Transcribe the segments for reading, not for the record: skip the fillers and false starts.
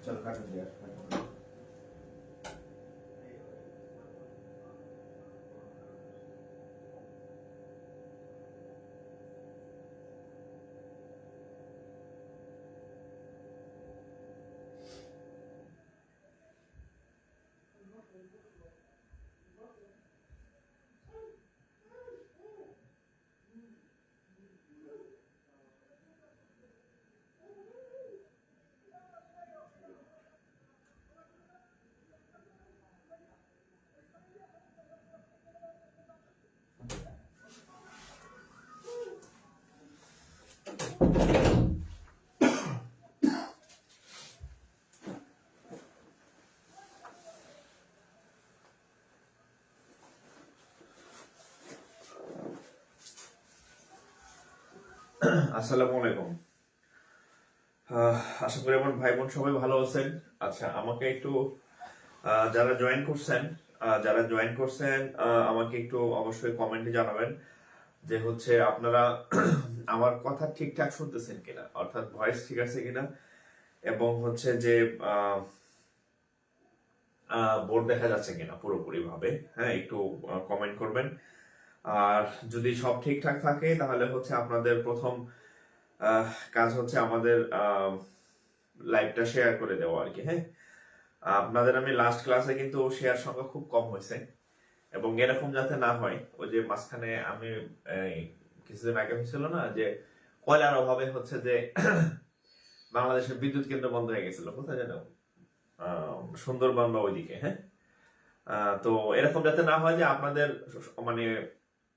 চলো কাটুন দিয়ে আসসালামু আলাইকুম। আশা করি আমার ভাই বোন সবাই ভালো আছেন। আচ্ছা, আমাকে একটু যারা জয়েন করছেন আমাকে একটু অবশ্যই কমেন্টে জানাবেন যে হচ্ছে আপনারা আমার কথা ঠিকঠাক শুনতেছেন কিনা, অর্থাৎ ভয়েস ঠিক আছে কিনা, এবং হচ্ছে যে বোর্ড দেখা যাচ্ছে কিনা পুরোপুরি ভাবে। হ্যাঁ, একটু কমেন্ট করবেন। আর যদি সব ঠিকঠাক থাকে তাহলে হচ্ছে আপনাদের প্রথম কাজ হচ্ছে আমাদের লাইভটা শেয়ার করে দেওয়া আর কি। হ্যাঁ, আপনাদের আমি লাস্ট ক্লাসে কিন্তু শেয়ার সংখ্যা খুব কম হয়েছে, এবং এরকম যাতে না হয়, ওই যে মাঝখানে আমি কিছুদিন আগে হয়েছিল না যে কয়লার অভাবে হচ্ছে যে বাংলাদেশের বিদ্যুৎ কেন্দ্র বন্ধ হয়ে গেছিল, কোথায় যেন সুন্দরবন বা ওইদিকে। হ্যাঁ, তো এরকম যাতে না হয় যে আপনাদের মানে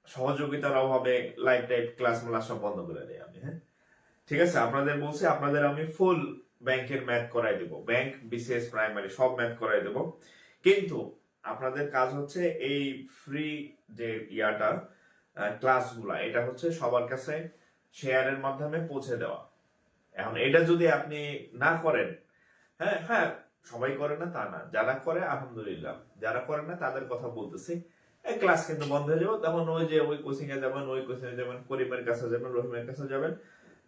সহযোগিতার অভাবে লাইভ টাইপ ক্লাস সব বন্ধ করে দেয় আমি। হ্যাঁ, ঠিক আছে, আপনাদের বলছি, আপনাদের আমি ফুল ব্যাংকের ম্যাথ করাই দেব, ব্যাংক, বিসিএস, প্রাইমারি সব ম্যাথ করাই দেব। কিন্তু আপনাদের কাজ হচ্ছে এই ফ্রি যে ক্লাসগুলা, এটা হচ্ছে সবার কাছে শেয়ারের মাধ্যমে পৌঁছে দেওয়া। এখন এটা যদি আপনি না করেন, হ্যাঁ হ্যাঁ, সবাই করে না তা না, যারা করে আলহামদুলিল্লাহ, যারা করে না তাদের কথা বলতেছি। ক্লাস কিন্তু বন্ধ হয়ে যাবে, তখন ওই যে ওই কোচিং এ যাবেন, ওই কোচিং এ যাবেন, করিমের কাছে যাবেন, রহিমের কাছে যাবেন।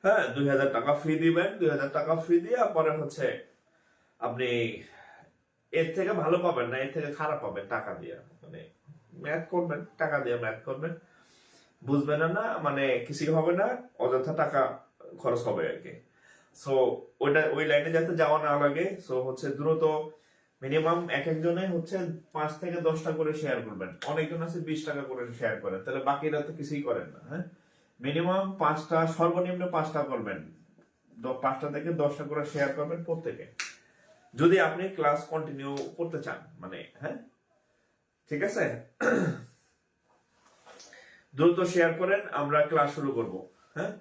হ্যাঁ, 2000 টাকা ফি দিবেন, 2000 টাকা ফি দিয়ে পরে হচ্ছে আপনি এর থেকে ভালো পাবেন না, এর থেকে খারাপ পাবেন টাকা দিয়ে। মানে ম্যাথ করবেন, টাকা দিয়ে ম্যাথ করবেন, বুঝবেন না, মানে কিছুই হবে না, অযথা টাকা খরচ হবে আর কি। সো ওই লাইনে যাতে যাওয়া না লাগে, সো হচ্ছে দ্রুত মিনিমাম এক একজনে হচ্ছে 5 থেকে 10টা করে শেয়ার করবেন। অনেকজন আছে 20 টাকা করে শেয়ার করেন, তাহলে বাকিরা তো কিছুই করেন না। হ্যাঁ, মিনিমাম 5টা, সর্বনিম্ন 5টা করবেন, 5টা থেকে 10টা করে শেয়ার করবেন প্রত্যেকে, যদি আপনি ক্লাস কন্টিনিউ করতে চান। মানে হ্যাঁ, ঠিক আছে, দ্রুত শেয়ার করেন, আমরা ক্লাস শুরু করব। হ্যাঁ,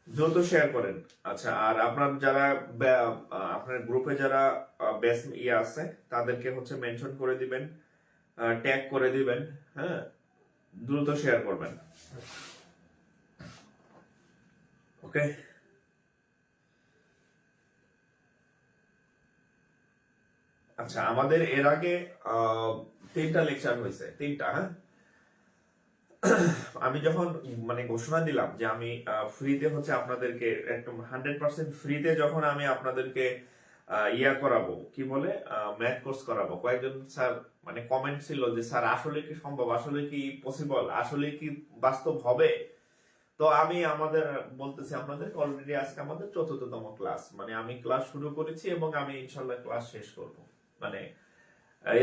দ্রুত শেয়ার করেন। আচ্ছা, আর আপনার যারা আপনার গ্রুপে যারা ব্যাচ আছে তাদেরকে হচ্ছে মেনশন করে দিবেন, ট্যাগ করে দিবেন। হ্যাঁ, দ্রুত শেয়ার করবেন। ওকে, আচ্ছা, আমাদের এর আগে 3টা লেকচার হয়েছে, 3টা। হ্যাঁ, আমি যখন মানে ঘোষণা দিলাম যে আমি ফ্রিতে হচ্ছে আপনাদেরকে একদম 100% ফ্রিতে যখন আমি আপনাদেরকে করাবো, কি বলে, ম্যাথ কোর্স করাবো, কয়েকজন স্যার মানে কমেন্ট ছিল যে স্যার আসলে কি সম্ভব, আসলে কি পসিবল, আসলে কি বাস্তব হবে। তো আমি আমাদের বলতেছি আপনাদেরকে, অলরেডি আজকে আমাদের 4র্থতম ক্লাস, মানে আমি ক্লাস শুরু করেছি এবং আমি ইনশাল্লাহ ক্লাস শেষ করব। মানে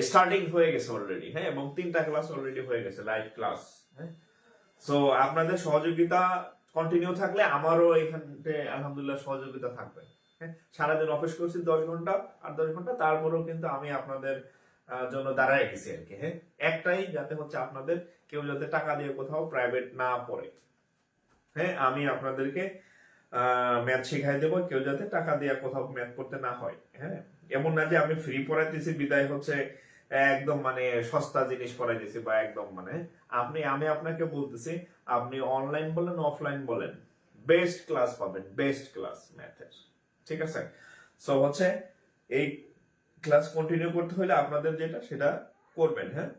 স্টার্টিং হয়ে গেছে অলরেডি। হ্যাঁ, এবং 3টা ক্লাস অলরেডি হয়ে গেছে, লাইভ ক্লাস। হ্যাঁ, সো আপনাদের সহযোগিতা কন্টিনিউ থাকলে আমারও এখানে আলহামদুলিল্লাহ সহযোগিতা থাকবে। হ্যাঁ, সারাদিন অফিস করছি 10 ঘন্টা আর 10 ঘন্টা, তারপরেও কিন্তু আমি আপনাদের জন্য দাঁড়ায় গেছি আর কি। হ্যাঁ, একটাই, যাতে হচ্ছে আপনাদের কেউ যাতে টাকা দিয়ে কোথাও প্রাইভেট না পড়ে। হ্যাঁ, আমি আপনাদেরকে ম্যাথ শিখাই দেবো, কেউ যাতে টাকা দিয়ে কোথাও ম্যাথ করতে না হয়। হ্যাঁ, এমন না যে আমি ফ্রি পড়াইতেছি বিদায় হচ্ছে একদম মানে সস্তা জিনিস পড়াইতেছি, বা একদম মানে আমি আপনাকে বলতেছি, আপনি অনলাইন বলেন অফলাইন বলেন, বেস্ট ক্লাস পাবেন, বেস্ট ক্লাস ম্যাথের। ঠিক আছে, সো হচ্ছে এই ক্লাস কন্টিনিউ করতে হলে আপনাদের যেটা সেটা করবেন। হ্যাঁ,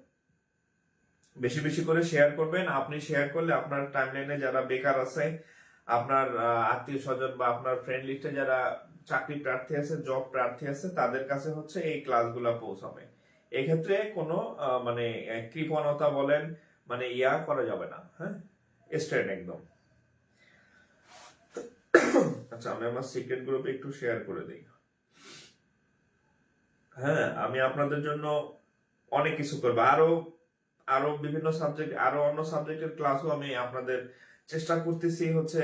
বেশি বেশি করে শেয়ার করবেন। আপনি শেয়ার করলে আপনার টাইমলাইনে যারা বেকার আছে, আপনার আত্মীয় স্বজন বা আপনার ফ্রেন্ড লিস্টে যারা চাকরি প্রার্থী আছে, জব প্রার্থী আছে, তাদের কাছে হচ্ছে এই ক্লাসগুলো পৌঁছাবে। এক্ষেত্রে কোনো মানে কৃপণতা বলেন, মানে ইয়া করা যাবে না, হ্যাঁ, স্ট্রেট একদম। আচ্ছা, আমি আমার সিক্রেট গ্রুপে একটু শেয়ার করে দিই। হ্যাঁ, আমি আপনাদের জন্য অনেক কিছু করবো, আরো আরো বিভিন্ন সাবজেক্ট, আরো অন্য সাবজেক্টের ক্লাসও আমি আপনাদের চেষ্টা করতেছি হচ্ছে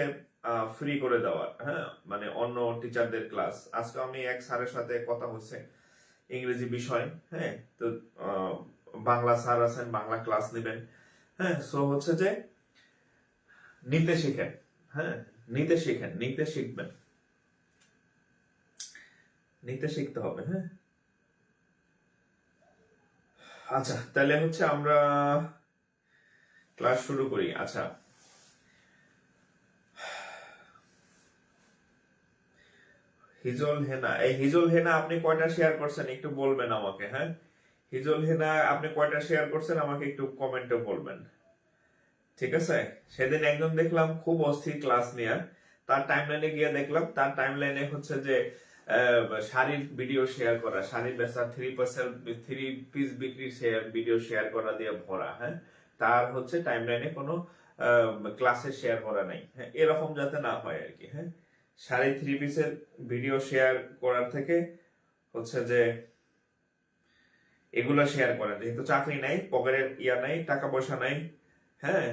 ফ্রি করে দেওয়ার, হ্যাঁ, মানে অন্য টিচারদের ক্লাস। আজকে আমি এক স্যারের সাথে কথা হচ্ছে ইংরেজি বিষয়, হ্যাঁ, তো বাংলা স্যার আছেন, বাংলা ক্লাস নেবেন, হ্যাঁ, সো হচ্ছে যে নিতে শিখেন, হ্যাঁ, নিতে শিখেন, নিতে শিখবেন, নিতে শিখতে হবে, হ্যাঁ। আচ্ছা, তাহলে হচ্ছে আমরা ক্লাস শুরু করি। আচ্ছা, হিজল হেনা, এই হিজল হেনা আপনি কয়টা শেয়ার করছেন একটু বলবেন আমাকে, হ্যাঁ। হিজল হেনা আপনি কয়টা শেয়ার করছেন আমাকে একটু কমেন্টে বলবেন, ঠিক আছে। সেদিন একজন দেখলাম খুব অস্থির ক্লাস নিয়ে, তার টাইমলাইনে গিয়ে দেখলাম তার টাইমলাইনে হচ্ছে যে শাড়ির ভিডিও শেয়ার করা, শাড়ি বেচা, 3 পিস বিক্রির ভিডিও শেয়ার করা দিয়ে ভরা, হ্যাঁ। তার হচ্ছে টাইমলাইনে কোনো ক্লাসে শেয়ার করা নাই, হ্যাঁ, এরকম যাতে না হয় আর কি, হ্যাঁ। শাড়ি 3 পিসের ভিডিও শেয়ার করার থেকে হচ্ছে যে এগুলো শেয়ার করেন, যেহেতু চাকরি নাই, পকেটের ইয়া নাই, টাকা পয়সা নাই, হ্যাঁ,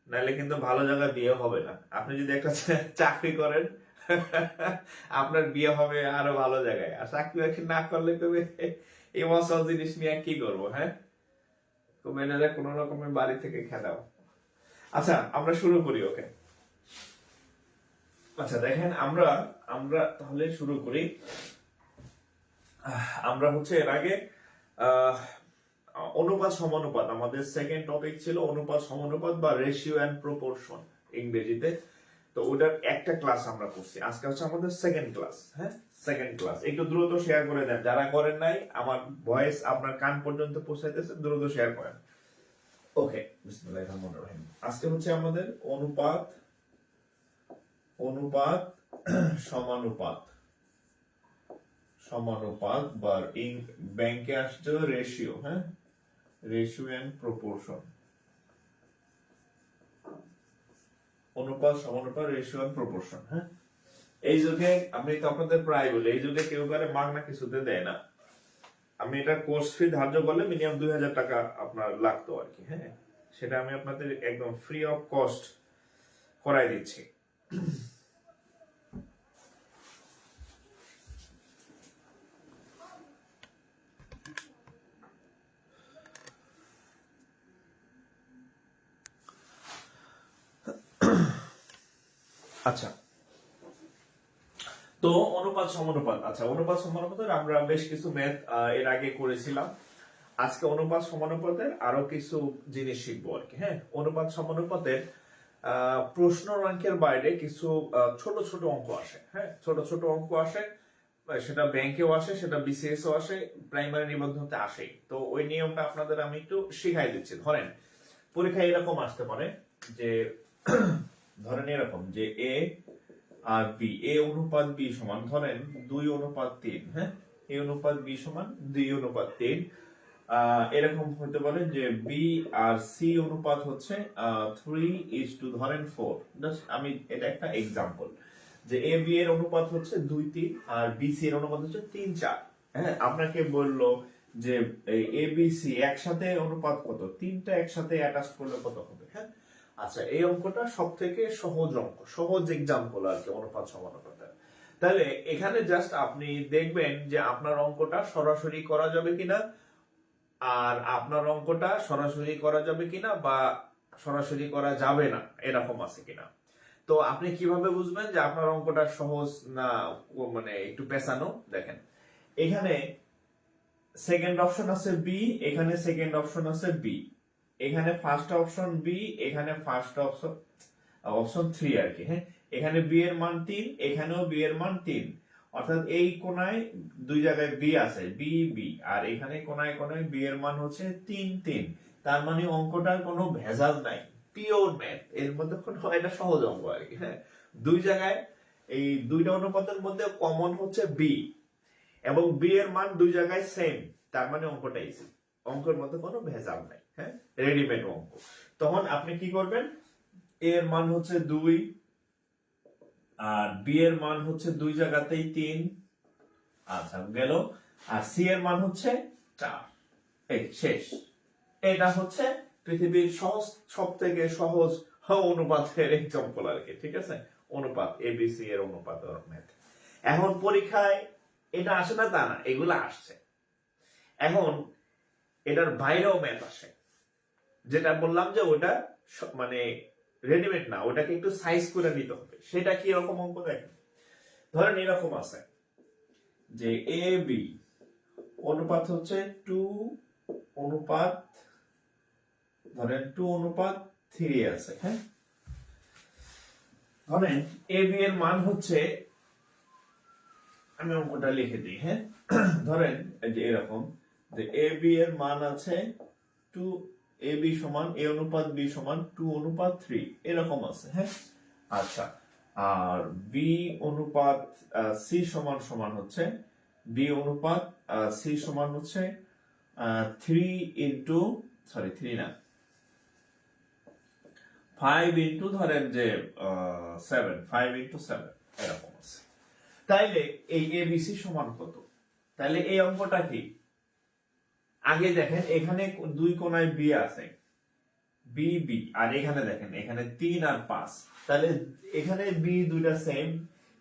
নাহলে কিন্তু ভালো জায়গায় বিয়ে হবে না। আপনি যদি একটা চাকরি করেন আপনার বিয়ে হবে আরো ভালো জায়গায়, আর চাকরি বাকরি না করলে তুমি এই মশাল জিনিস নিয়ে কি করবো, হ্যাঁ। তো মেয়েরা কোন রকমের বাড়ি থেকে খেদাও। আচ্ছা, আমরা শুরু করি, ওকে। আচ্ছা, দেখেন, আমরা আমরা তাহলে শুরু করি। আমরা হচ্ছে এর আগে অনুপাত সমানুপাত, আমাদের সেকেন্ড টপিক ছিল অনুপাত সমানুপাত বা রেশিও এন্ড প্রপোর্শন ইংরেজিতে। তো ওটার একটা ক্লাস আমরা করছি, আজকে হচ্ছে আমাদের সেকেন্ড ক্লাস, হ্যাঁ, সেকেন্ড ক্লাস। একটু দ্রুত শেয়ার করে দেন, যারা করেন নাই, আমার ভয়েস আপনার কান পর্যন্ত পৌঁছাইতেছে, দ্রুত শেয়ার করেন, ওকে। বিসমিল্লাহির রহমানির রহিম। আজকে হচ্ছে আমাদের অনুপাত, অনুপাত সমানুপাত, সমানুপাত বা ব্যাংকে আসছে রেশিও, হ্যাঁ, রেশিও এন্ড প্রপোর্শন, অনুপাত সমানুপাত, রেশিও এন্ড প্রপোর্শন, হ্যাঁ। এই যুগে আমি তো আপনাদের প্রায় বলি, এই যুগে কেউ করে মাগনা কিছুতে দেয় না। আমি এটা কোর্স ফি ধার্য করলে মিনিমাম 2000 টাকা আপনার লাগতো আর কি, হ্যাঁ, সেটা আমি আপনাদের একদম ফ্রি অফ কস্ট করাই দিচ্ছি। আচ্ছা, তো অনুপাত সমানুপাত, আচ্ছা, অনুপাত সমানুপাতের আমরা বেশ কিছু ম্যাথ এর আগে করেছিলাম। আজকে অনুপাত সমানুপাতের আরো কিছু জিনিস শিখবো আর কি, হ্যাঁ। অনুপাত সমানুপাতের প্রশ্ন অঙ্কের বাইরে কিছু ছোট ছোট অঙ্ক আসে, হ্যাঁ, ছোট ছোট অঙ্ক আসে, সেটা ব্যাংকেও আসে, সেটা বিসিএস ও আসে, প্রাইমারি নিবন্ধনতে আসে। তো ওই নিয়মটা আপনাদের আমি একটু শিখাই দিচ্ছি। ধরেন পরীক্ষায় এরকম আসতে পারে যে ধরেন এরকম যে এ আর বি, এ অনুপাত বি সমান ধরেন 2:3, হ্যাঁ, এ অনুপাত বি সমান 2:3। এরকম হতে পারে যে বি আর সি অনুপাত হচ্ছে 3:, ধরেন 4। আমি এটা একটা এক্সাম্পল, যে এ বি এর অনুপাত হচ্ছে 2:3 আর বি সি এর অনুপাত হচ্ছে 3:4। হ্যাঁ, আপনাকে বললো যে এ বি সি একসাথে অনুপাত কত, তিনটা একসাথে অ্যাটাচ করলে কত হবে, হ্যাঁ। আচ্ছা, এই অঙ্কটা সব থেকে সহজ অঙ্ক, সহজ এক্সাম্পল আর কি অনুপাত সমানুপাতের। তাহলে এখানে জাস্ট আপনি দেখবেন যে আপনার অঙ্কটা সরাসরি করা যাবে কিনা, আর আপনার অঙ্কটা সরাসরি করা যাবে কিনা বা সরাসরি করা যাবে না এরকম আছে কিনা। তো আপনি কিভাবে বুঝবেন যে আপনার অঙ্কটা সহজ না মানে একটু পেছানো? দেখেন, এখানে সেকেন্ড অপশন আছে বি, এখানে সেকেন্ড অপশন আছে বি, এখানে ফার্স্ট অপশন বি, এখানে ফার্স্ট অপশন অপশন 3 আর কি, হ্যাঁ। এখানে বি এর মান 3, এখানেও বি এর মান 3, অর্থাৎ এই কোনায় দুই জায়গায় বি আছে, বি বি, আর এখানে কোনায় কোনায় বি এর মান হচ্ছে 3 3। তার মানে অঙ্কটার কোনো ভেজাল নাই, পিওর ম্যাথ, এর মধ্যে কোনো এটা সহজ অঙ্ক আর কি। হ্যাঁ, দুই জায়গায় এই দুইটা অনুপাতের মধ্যে কমন হচ্ছে বি, এবং বি এর মান দুই জায়গায় সেম, তার মানে অঙ্কটা ইজি, অঙ্কের মধ্যে কোনো ভেজাল নাই। হ্যাঁ, রেডিমেড অঙ্ক। তখন আপনি কি করবেন, এ এর মান হচ্ছে 2 আর বি এর মান হচ্ছে দুই জায়গাতেই 3, আচ্ছা গেল, আর সি এর মান হচ্ছে 4। এই শেষ। এটা হচ্ছে পৃথিবীর সহজ, সব থেকে সহজ অনুপাতের এক্সাম্পল আর কি। ঠিক আছে, অনুপাত এবিসি এর অনুপাত ম্যাথ। এখন পরীক্ষায় এটা আসে না তা না, এগুলো আসছে। এখন এটার বাইরেও ম্যাথ আসে, যেটা বললাম যে ওটা মানে রেডিমেড না, ওটাকে একটু সাইজ করে নিতে হবে। সেটা কি রকম অঙ্ক দেখেন, ধরেন এরকম আছে যে এ বি অনুপাত হচ্ছে 2 অনুপাত, ধরেন 2 অনুপাত 3 আছে। হ্যাঁ, ধরেন এ বি এর মান হচ্ছে, আমি অঙ্কটা লিখে দিই। হ্যাঁ, ধরেন এই যে এরকম যে এ বি এর মান আছে 2, এ বি সমান এ অনুপাত বি সমান 2 অনুপাত 3 এরকম আছে। হ্যাঁ, আচ্ছা, আর বি অনুপাত সি সমান সমান হচ্ছে, বি অনুপাত সি সমান হচ্ছে 3 ইন্টু, সরি 3 না, 5 ইন্টু ধরেন যে 7, 5 ইন্টু 7 এরকম আছে। তাইলে এই এবিসি সমান কত? তাইলে এই অঙ্কটা কি, আগে দেখেন এখানে দুই কোণায় বি আছে, বি বি, আর এখানে দেখেন এখানে 3 আর 5, তাহলে এখানে বি দুইটা সেম,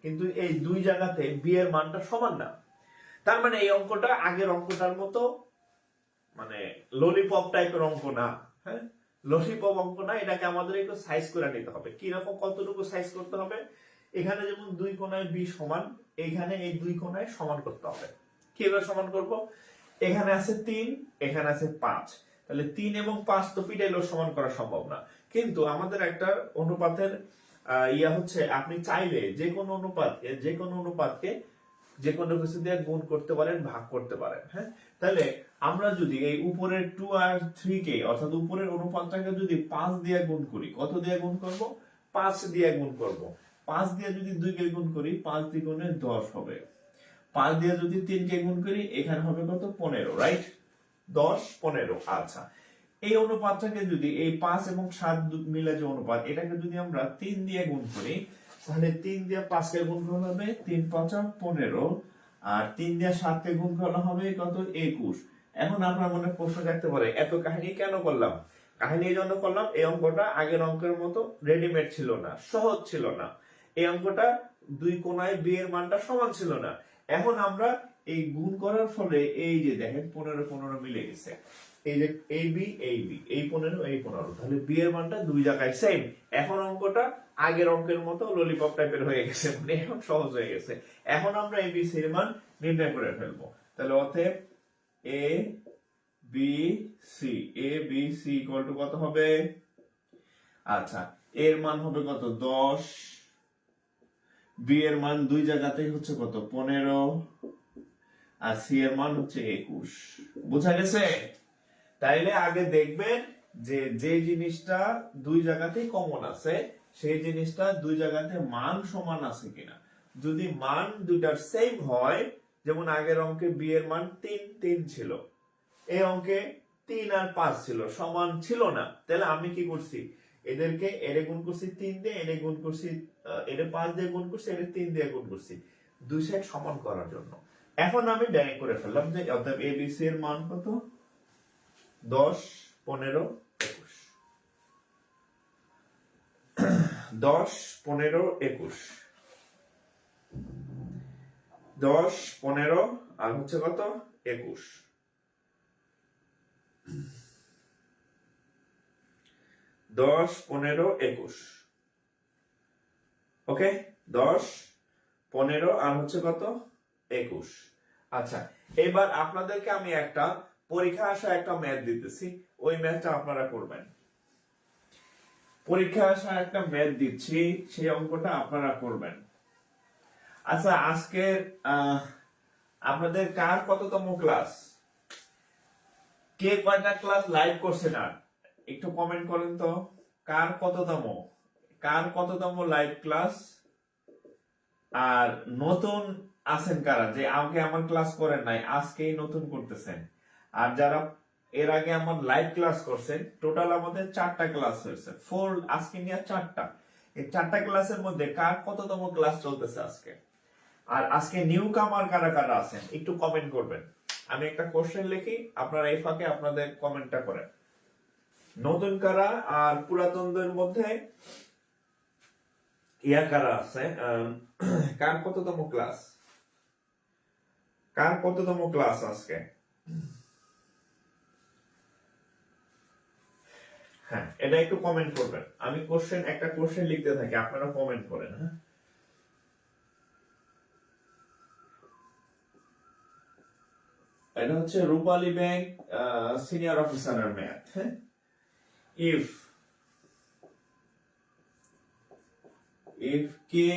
কিন্তু এই দুই জায়গাতে বি এর মানটা সমান না। তার মানে এই অঙ্কটা আগের অঙ্কটার মতো মানে ললিপপ টাইপের অঙ্ক না। হ্যাঁ, ললিপপ অঙ্ক না, এটাকে আমাদের একটু সাইজ করে নিতে হবে। কি রকম, কতটুকু সাইজ করতে হবে, এখানে যেমন দুই কোণায় বি সমান, এখানে এই দুই কোণায় সমান করতে হবে। কিভাবে সমান করব, এখানে আছে 3, এখানে আছে 5, তাহলে 3 এবং 5 তো পিটাইলেও সমান করা সম্ভব না। কিন্তু আমাদের একটা অনুপাতের ইয়া হচ্ছে, আপনি চাইলে যে কোনো অনুপাতকে যে কোনো কিছু দিয়ে গুণ করতে পারেন, ভাগ করতে পারেন। হ্যাঁ, তাহলে আমরা যদি এই উপরের 2 আর 3 কে, অর্থাৎ উপরের অনুপাতটাকে যদি 5 দিয়ে গুণ করি, কত দিয়ে গুণ করব, 5 দিয়ে গুণ করব। 5 দিয়ে যদি 2 কে গুণ করি, 5 দ্বিগুণে 10 হবে। 5 দিয়ে যদি 3 কে গুণ করি, এখানে হবে কত, 15, রাইট, 10 15। আচ্ছা, এই অনুপাতটাকে যদি এই 5 এবং 7 মিলে যে অনুপাত, এটাকে যদি আমরা 3 দিয়ে গুণ করি, তাহলে 3 দিয়ে 5 কে গুণ করলে হবে 3 5 15, আর 3 দিয়ে 7 কে গুণ করলে হবে কত, 21। এখন আপনার মনে প্রশ্ন থাকতে পারে, এত কাহিনী কেন করলাম? কাহিনী এই জন্য করলাম, এই অঙ্কটা আগের অঙ্কের মতো রেডিমেড ছিল না, সহজ ছিল না। এই অঙ্কটা দুই কোণায় বি এর মানটা সমান ছিল না। এখন আমরা এই গুণ করার ফলে এই যে দেখেন 15 15 মিলে গেছে, এই যে এই বি এই 15 এই 15, তাহলে বি এর মানটা দুই জায়গায় সেম। এখন অঙ্কটা আগের অঙ্কের মতো ললিপপ টাইপের হয়ে গেছে, মানে এখন সহজ হয়ে গেছে। এখন আমরা এই বি সি এর মান নির্ণয় করে ফেলবো। তাহলে অতএব A B C, A B C equal to কত হবে, আচ্ছা এর মান হবে কত, 10, বি এর মান দুই জায়গাতেই হচ্ছে কত, 15, আর সি এর মান হচ্ছে 21। বোঝা গেছে? তাইলে আগে দেখবেন যে যে জিনিসটা দুই জায়গাতেই কমন আছে, সেই জিনিসটা দুই জায়গাতে মান সমান আছে কিনা। যদি মান দুইটার সেম হয়, যেমন আগের অঙ্কে বি এর মান 3 3 ছিল, এই অঙ্কে 3 আর 5 ছিল, সমান ছিল না, তাহলে আমি কি করছি, এদেরকে এরে গুণ করছি 3 দিয়ে, এরে গুণ করছি, এরে 5 দিয়ে গুণ করছি, এরে 3 দিয়ে গুণ করছি, দুই সাইড সমান করার জন্য। এখন আমি ডাইরেক্ট করে ফেললাম যে অতএব এবিসি এর মান কত, 10 15 21, 10 15 21, 10 15 আর হচ্ছে কত, 21, 10 15 21। ওকে, 10 15 আর হচ্ছে কত, 21। আচ্ছা, এবার আপনাদেরকে আমি একটা পরীক্ষা আসা একটা ম্যাথ দিতেছি, ওই ম্যাথটা আপনারা করবেন। পরীক্ষা আসা একটা ম্যাথ দিচ্ছি, সেই অঙ্কটা আপনারা করবেন। আচ্ছা, আজকে আপনাদের কার কততম ক্লাস, কে কয়টা ক্লাস লাইভ করছেন, আর একটু কমেন্ট করেন তো। কার কততম কার কততম লাইভ ক্লাস, আর নতুন আছেন কারা যে আমাকে আমার ক্লাস করেন নাই, আজকেই নতুন করতেছেন, আর যারা এর আগে আমার লাইভ ক্লাস করছেন। টোটাল আমাদের 4টা ক্লাস হয়েছে, 4 আজকে নিয়ে 4টা। এই 4টা ক্লাসের মধ্যে কার কততম ক্লাস চলতেছে আজকে, আর আজকে নিউ কামার কারা কারা আছেন একটু কমেন্ট করবেন। আমি একটা কোশ্চেন লিখি, আপনারা এই ফাঁকে আপনাদের কমেন্টটা করেন। নতুন কারা আর পুরাতনদের মধ্যে ইয়া কারা আছে, কার কততম ক্লাস, কার কততম ক্লাস আজকে। হ্যাঁ, এটা একটু কমেন্ট করবেন। আমি একটা কোশ্চেন লিখতে থাকি, আপনারা কমেন্ট করেন। হ্যাঁ, এটা হচ্ছে রূপালী ব্যাংক সিনিয়র অফিসারের ম্যাথ। হ্যাঁ, ইফ কে,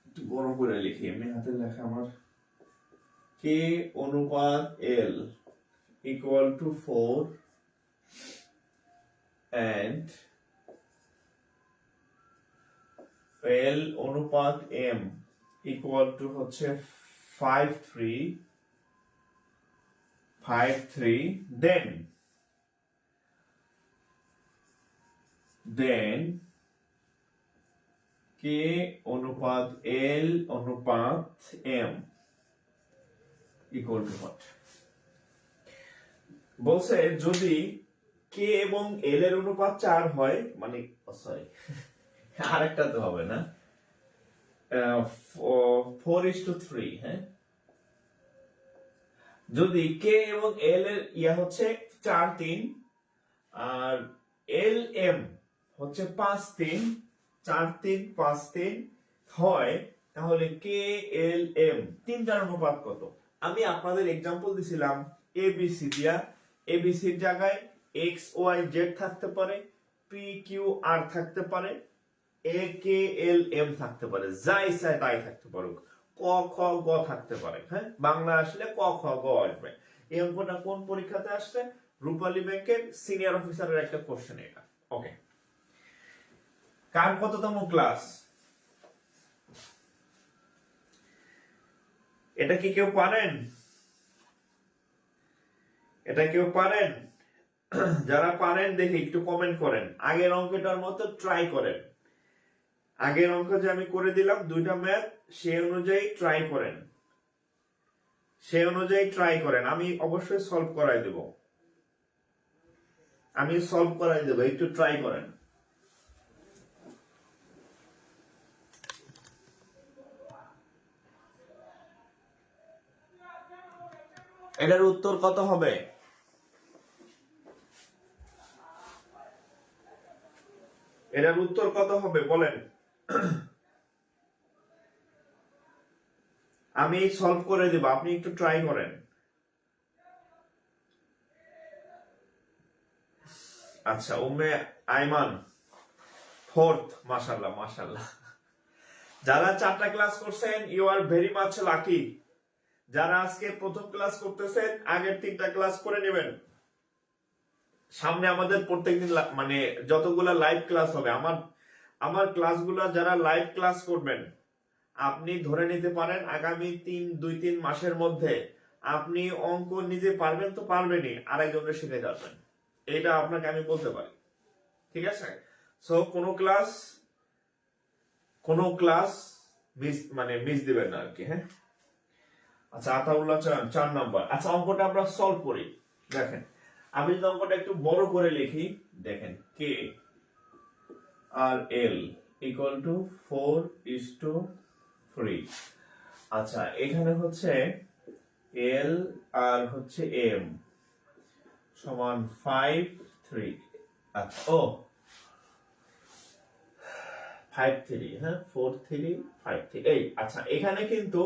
একটু বড় করে লিখি, এমনি হাতে লেখা আমার, কে অনুপাত L equal to 4 and L অনুপাত M ইকুয়াল টু হচ্ছে 5 3 then K অনুপাত L অনুপাত M ইকুয়াল টু what? বলছে যদি কে এবং এল এর অনুপাত 4 হয়, মানে সরি আরেকটা তো হবে না, 4:3। হ্যাঁ, যদি কে এবং এল এর ইয়া হচ্ছে 4 3 আর এল এম হচ্ছে 5 3, 4 3 5 3 হয়, তাহলে কে এল এম তিনটার অনুপাত কত? আমি আপনাদের এক্সাম্পল দিছিলাম এবিসি দিয়া। এবিসির জায়গায় এক্স ওয়াই জেড থাকতে পারে, পি কিউ আর থাকতে পারে, এ কে এল এম থাকতে পারে, যা ইচ্ছা তাই থাকতে পারুক, ক খ গ থাকতে পারে। হ্যাঁ, বাংলা আসলে ক খ গ আসবে। এই অঙ্কটা কোন পরীক্ষাতে আসছে? রূপালী ব্যাংকের সিনিয়র অফিসারের একটা কোশ্চেন এটা। ওকে, কার কততম ক্লাস, এটা কি কেউ পারেন? এটা কেউ পারেন? যারা পারেন দেখি একটু কমেন্ট করেন। আগের অঙ্কটার মতো ট্রাই করেন। আগের অঙ্ক যে আমি করে দিলাম 2টা ম্যাথ, সেই অনুযায়ী ট্রাই করেন, সেই অনুযায়ী ট্রাই করেন। আমি অবশ্যই সলভ করাই দেব, আমি সলভ করাই দেব, একটু ট্রাই করেন। এটার উত্তর কত হবে? এটার উত্তর কত হবে বলেন? আমি সলভ করে দেব, আপনি একটু ট্রাই করেন। আচ্ছা, উম্মে আইমান 4th, মাশাআল্লাহ মাশাআল্লাহ। যারা 4টা ক্লাস করছেন, you are very much lucky. যারা আজকে প্রথম ক্লাস করতেছেন, আগের 3টা ক্লাস করে নেবেন। সামনে আমাদের প্রত্যেকদিন মানে যতগুলা লাইভ ক্লাস হবে, আমার ক্লাসগুলা যারা লাইভ ক্লাস করবেন, আপনি ধরে নিতে পারেন আগামী 2-3 মাসের মধ্যে আপনি অঙ্ক নিজে পারবেন তো পারবেনই, আরেকজনের শিখে যাবেন, এটা আপনাকে আমি বলতে পারি। ঠিক আছে, সো কোনো ক্লাস মিস দিবেন না আর কি। হ্যাঁ, আচ্ছা, আতাউল্লাহ 4 নাম্বার। আচ্ছা, অঙ্কটা আমরা সলভ করি। দেখেন, আমি যদি অঙ্কটা একটু বড় করে লিখি, দেখেন কে আর এল ইকুয়াল টু 4:3। আচ্ছা, এখানে হচ্ছে এল আর হচ্ছে এম সমান 5 3। আচ্ছা, ও 5 3, হ্যাঁ 4 3 5 3। এই আচ্ছা, এখানে কিন্তু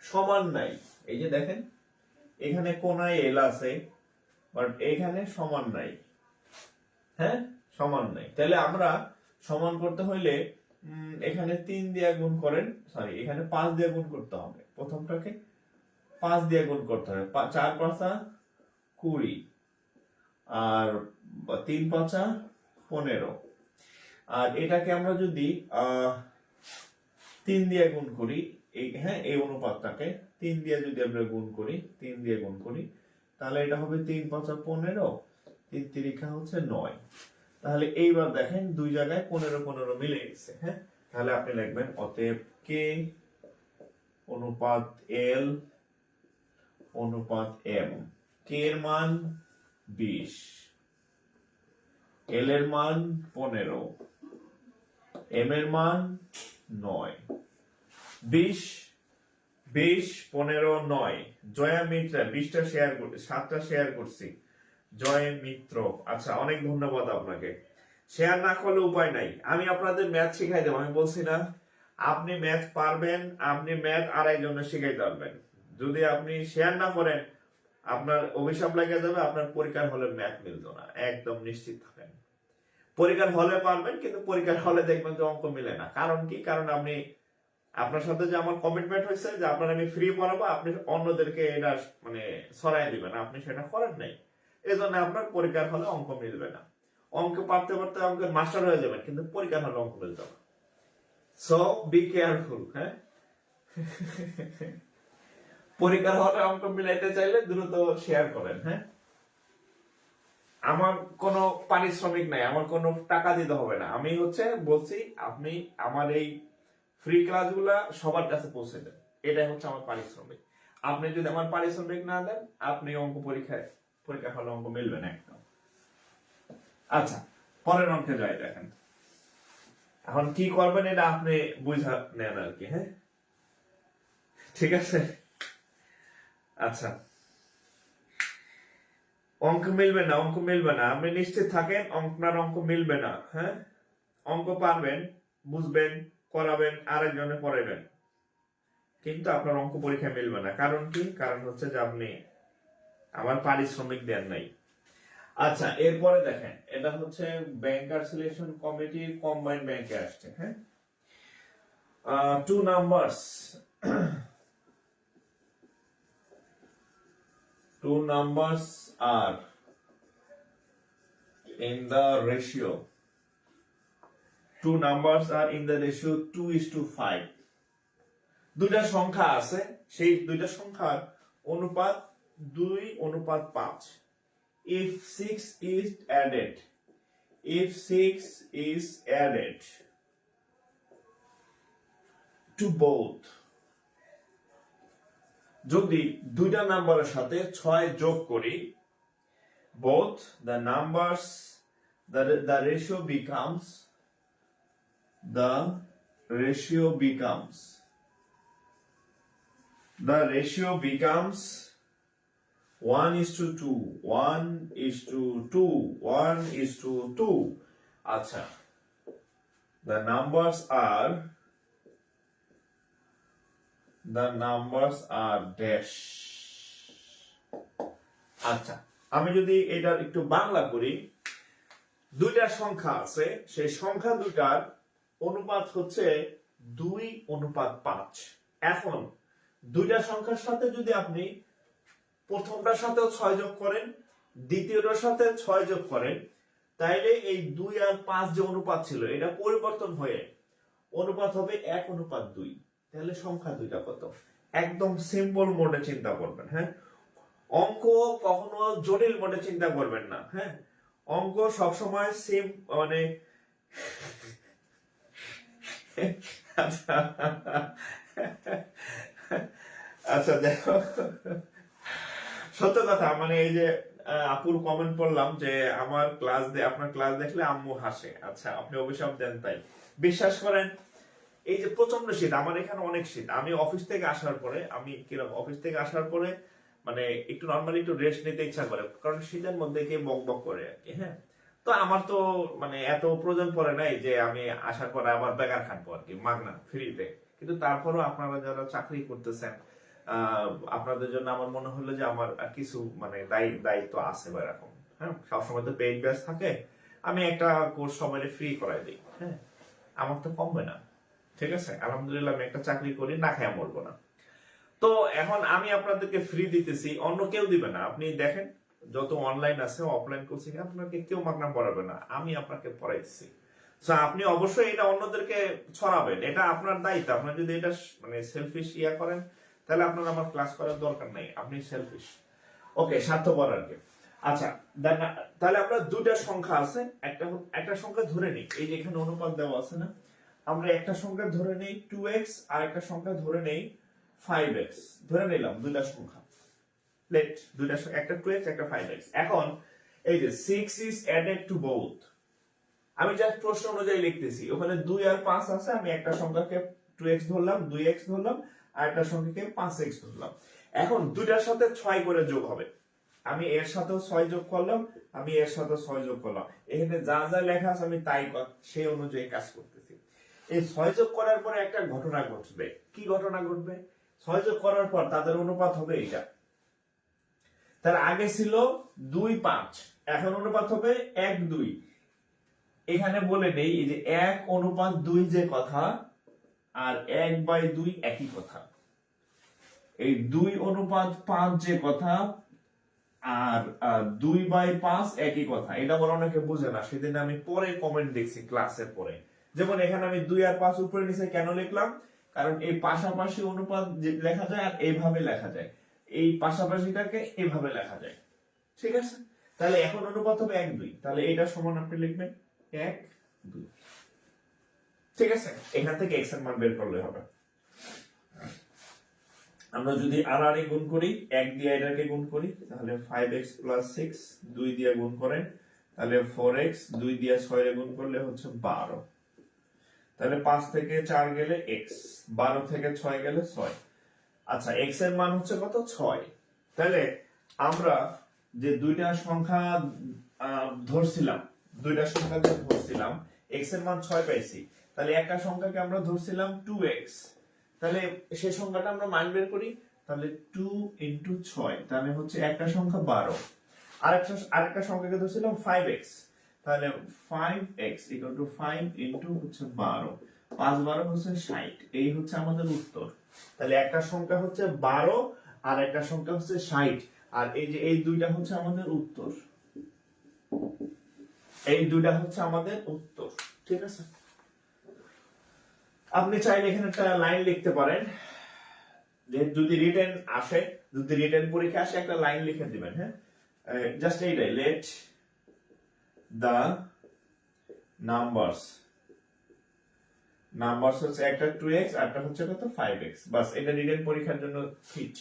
সমান নাই। এই যে দেখেন, এখানে কোনায় এল আছে, বাট এখানে সমান নাই। হ্যাঁ, সমান নাই। তাহলে আমরা সমান করতে হইলে এখানে 3 দিয়ে গুণ করেন, সরি এখানে 5 দিয়ে গুণ করতে হবে। প্রথমটাকে 5 দিয়ে গুণ করতে হবে, 4 5 20 আর 3 5 15। আর এটাকে আমরা যদি 3 দিয়ে গুণ করি, এই অনুপাতটাকে 3 দিয়ে যদি আমরা গুণ করি, 3 দিয়ে গুণ করি, তাহলে এটা হবে 3 5 15, 3 3 হচ্ছে 9। তাহলে এইবার দেখেন দুই জায়গায় 15 15 মিলে গেছে। হ্যাঁ, তাহলে আপনি লিখবেন অতএব কে অনুপাত এল অনুপাত এম। কে এর মান 20, এল এর মান 15, এম এর মান 9। 20 20 15 9। জয়া মিত্রা 20টা শেয়ার করছি, 7টা শেয়ার করছি। জয় মিত্র, আচ্ছা অনেক ধন্যবাদ আপনাকে। শেয়ার না করলে উপায় নাই, আমি আপনাদের ম্যাথ শিখাই দেবো। আমি বলছি না আপনি ম্যাথ পারবেন, আপনি ম্যাথ আরেকজনের শিখাইতে পারবেন। যদি আপনি শেয়ার না করেন আপনার অভিশাপ লেগে যাবে, আপনার পরীক্ষার হলে ম্যাথ মিলতো না, একদম নিশ্চিত থাকেন। পরীক্ষার হলে পারবেন, কিন্তু পরীক্ষার হলে দেখবেন যে অঙ্ক মিলে না। কারণ কি? কারণ আপনি, আপনার সাথে যে আমার কমিটমেন্ট হয়েছে যে আপনার আমি ফ্রি পড়াবো, আপনি অন্যদেরকে এটা মানে ছড়াই দিবেন, আপনি সেটা করেন নাই। এই জন্য আপনার পরীক্ষার হলে অঙ্ক মিলবে না। অঙ্ক পারতে পারতে অঙ্কের মাস্টার হয়ে যাবেন, কিন্তু পরীক্ষার হলে অঙ্ক মিলবে না। So be careful. হ্যাঁ, পরীক্ষার হলে অঙ্ক মিলাইতে চাইলে দ্রুত শেয়ার করেন। হ্যাঁ, আমার কোনো পারিশ্রমিক নাই, আমার কোনো টাকা দিতে হবে না। আমি বলছি আপনি আমার এই ফ্রি ক্লাসগুলা সবার কাছে পৌঁছে দেন, এটাই হচ্ছে আমার পারিশ্রমিক। আপনি যদি আমার পারিশ্রমিক না দেন, আপনি অঙ্ক পরীক্ষা হলে অঙ্ক মিলবে না একদম। আচ্ছা, পরের অঙ্কে যাই। দেখেন এখন কি করবেন এটা আপনি বুঝা নেন আর কি। হ্যাঁ, ঠিক আছে। আচ্ছা, অঙ্ক মিলবে না, অঙ্ক মিলবে না, আপনি নিশ্চিত থাকেন আপনার অঙ্ক মিলবে না। হ্যাঁ, অঙ্ক পারবেন, বুঝবেন, করাবেন, আরেকজনে পড়াবেন, কিন্তু আপনার অঙ্ক পরীক্ষায় মিলবে না। কারণ কি? কারণ হচ্ছে যে আপনি আমার পারিশ্রমিক দেন নাই। আচ্ছা, এরপরে দেখেন এটা হচ্ছে ব্যাংকার সিলেকশন কমিটির কম্বাইন্ড ব্যাংকে আসছে। হ্যাঁ, 2 numbers 2 numbers are in the ratio 2:5। দুইটা সংখ্যা আছে, সেই দুইটা সংখ্যার অনুপাত 2:5। if 6 is added to both, যদি দুইটা নাম্বারের সাথে 6 যোগ করি, both the numbers, the ratio becomes 1:2, 1:2. আচ্ছা, the numbers are dash। আচ্ছা, আমি যদি এটার একটু বাংলা করি, দুইটা সংখ্যা আছে, সেই সংখ্যা দুটার অনুপাত হচ্ছে 2:5। এখন দুইটা সংখ্যার সাথে যদি আপনি প্রথমটার সাথেও 6 যোগ করেন, দ্বিতীয়টার সাথে 6 যোগ করেন, তাইলে এই 2 আর 5 যে অনুপাত ছিল এটা পরিবর্তন হয়ে অনুপাত হবে 1:2। তাহলে সংখ্যা দুইটা কত? একদম সিম্পল মোডে চিন্তা করবেন। হ্যাঁ, অঙ্ক কখনো জটিল মোডে চিন্তা করবেন না। হ্যাঁ, অঙ্ক সবসময় মানে আচ্ছা দেখো, সত্য কথা, মানে এই যে আপুর কমেন্ট পড়লাম যে আমার আপনার ক্লাস দেখলে আম্মু হাসে। আচ্ছা, আপনি অভিশাপ দেন তাই। বিশ্বাস করেন, এই যে প্রচন্ড শীত, আমার এখানে অনেক শীত। আমি অফিস থেকে আসার পরে মানে একটু নর্মালি একটু রেস্ট নিতে ইচ্ছা করে, কারণ শীতের মধ্যে কে বক বক করে আর কি। হ্যাঁ, তো আমার তো মানে এত প্রয়োজন পড়ে নাই যে আমি আসার পরে আবার বেকার খাটবো আর কি, মাগনা ফ্রিতে। কিন্তু তারপরেও আপনারা যারা চাকরি করতেছেন, আপনাদের জন্য আমার মনে হলো যে আমার কিছু মানে দায়িত্ব আছে বা এরকম। হ্যাঁ, সবসময় তো পেইড ব্যাচ থাকে, আমি একটা কোর্স সবাই ফ্রি করাই দিই। হ্যাঁ, আমার তো কমবে না। ঠিক আছে, আলহামদুলিল্লাহ আমি একটা চাকরি করি, না খেয়ে মরবো না। তো এখন আমি আপনাদেরকে ফ্রি দিতেছি, অন্য কেউ দিবে না। আপনি দেখেন যত অনলাইন আছে, অফলাইন কোচিং আপনাকে কেউ মাগনা পড়াবে না, আমি আপনাকে পড়াইছি। সো আপনি অবশ্যই এটা অন্যদেরকে ছড়াবেন, এটা আপনার দায়িত্ব। আপনার যদি এটা মানে সেলফিশ ইয়া করেন তাহলে আপনার আমার ক্লাস করার দরকার নাই, আপনি সেলফিশ। ওকে, স্বার্থপর আর কি। আচ্ছা, তাহলে আমরা দুটা সংখ্যা আছে, একটা সংখ্যা ধরে নিই, এই যে এখানে অনুপাত দেওয়া আছে না, আমরা একটা সংখ্যা ধরে নেই 2x আর একটা সংখ্যা ধরে নেই 5x, ধরে নিলাম দুইটা সংখ্যা। লেট দুইটা একটা 2x একটা 5x। এখন এই যে 6 is added to both, আমি জাস্ট প্রশ্ন অনুযায়ী লিখতেছি, ওখানে 2 আর 5 আছে, আমি একটা সংখ্যাকে 2x ধরলাম, 2x ধরলাম, আর একটা সংখ্যাকে 5x ধরলাম। এখন দুইটার সাথে 6 করে যোগ হবে, আমি এর সাথেও 6 যোগ করলাম, আমি এর সাথেও 6 যোগ করলাম, এখানে যা যা লেখা আছে আমি তাই সেই অনুযায়ী কাজ করতেছি। এই 6 যোগ করার পরে একটা ঘটনা ঘটবে। কি ঘটনা ঘটবে? 6 যোগ করার পর তাদের অনুপাত হবে এটা। তার আগে ছিল 2 5, এখন অনুপাত হবে 1 2। এখানে বলে নেই এই যে 1 অনুপাত 2 যে কথা আর 1/2 একই কথা। এই 2 অনুপাত 5 যে কথা আর 2/5 একই কথা। এটা বড় অনেকে বুঝে না, সেদিন আমি পরে কমেন্ট দেখছি ক্লাসের পরে। যেমন এখানে আমি 2 আর 5 উপরে নিচে কেন লিখলাম, কারণ এই পাশাপাশি অনুপাত লেখা যায় আর এইভাবে লেখা যায়, এই পাশাপাশিটাকে এইভাবে লেখা যায়। ঠিক আছে, তাহলে এখন অনুপাত হবে 1 2, তাহলে এটা সমান আপনি লিখবেন 1 2। ঠিক আছে, এখান থেকে x এর মান বের করলে হবে। আমরা যদি আর আর গুণ করি, 1 দিয়ে এটাকে গুণ করি, তাহলে 5x + 6, 2 দিয়ে গুণ করেন তাহলে 4x, 2 দিয়ে 6 এর গুণ করলে হচ্ছে 12। তাহলে 5 থেকে 4 গেলে x, 12 থেকে 6 গেলে 6। আচ্ছা, x এর মান হচ্ছে কত? 6। তাহলে আমরা যে দুইটা সংখ্যা ধরছিলাম, x এর মান 6 পাইছি, তাহলে একটা সংখ্যাকে আমরা ধরছিলাম 2x, তাহলে সেই সংখ্যাটা আমরা মান বের করি, তাহলে 2 × 6, তাহলে হচ্ছে একটা সংখ্যা 12। আরেকটা সংখ্যাকে ধরছিলাম 5x, তাহলে 5x = 5 × হচ্ছে 12, 5 12 হচ্ছে 60। এই হচ্ছে আমাদের উত্তর। তাহলে একটা সংখ্যা হচ্ছে 12 আর একটা সংখ্যা হচ্ছে 60, আর এই যে এই দুইটা হচ্ছে আমাদের উত্তর, এই দুইটা হচ্ছে আমাদের উত্তর। ঠিক আছে, আপনি চাইলে এখানে একটা লাইন লিখতে পারেন, যে যদি রিটেন আসে, যদি রিটেন পরীক্ষা আসে একটা লাইন লিখে দিবেন। হ্যাঁ, জাস্ট এইটাই, লেট দা নাম্বারস হচ্ছে একটা 2x আর একটা হচ্ছে কত 5x, বাস এটা রিটেন পরীক্ষার জন্য ঠিক,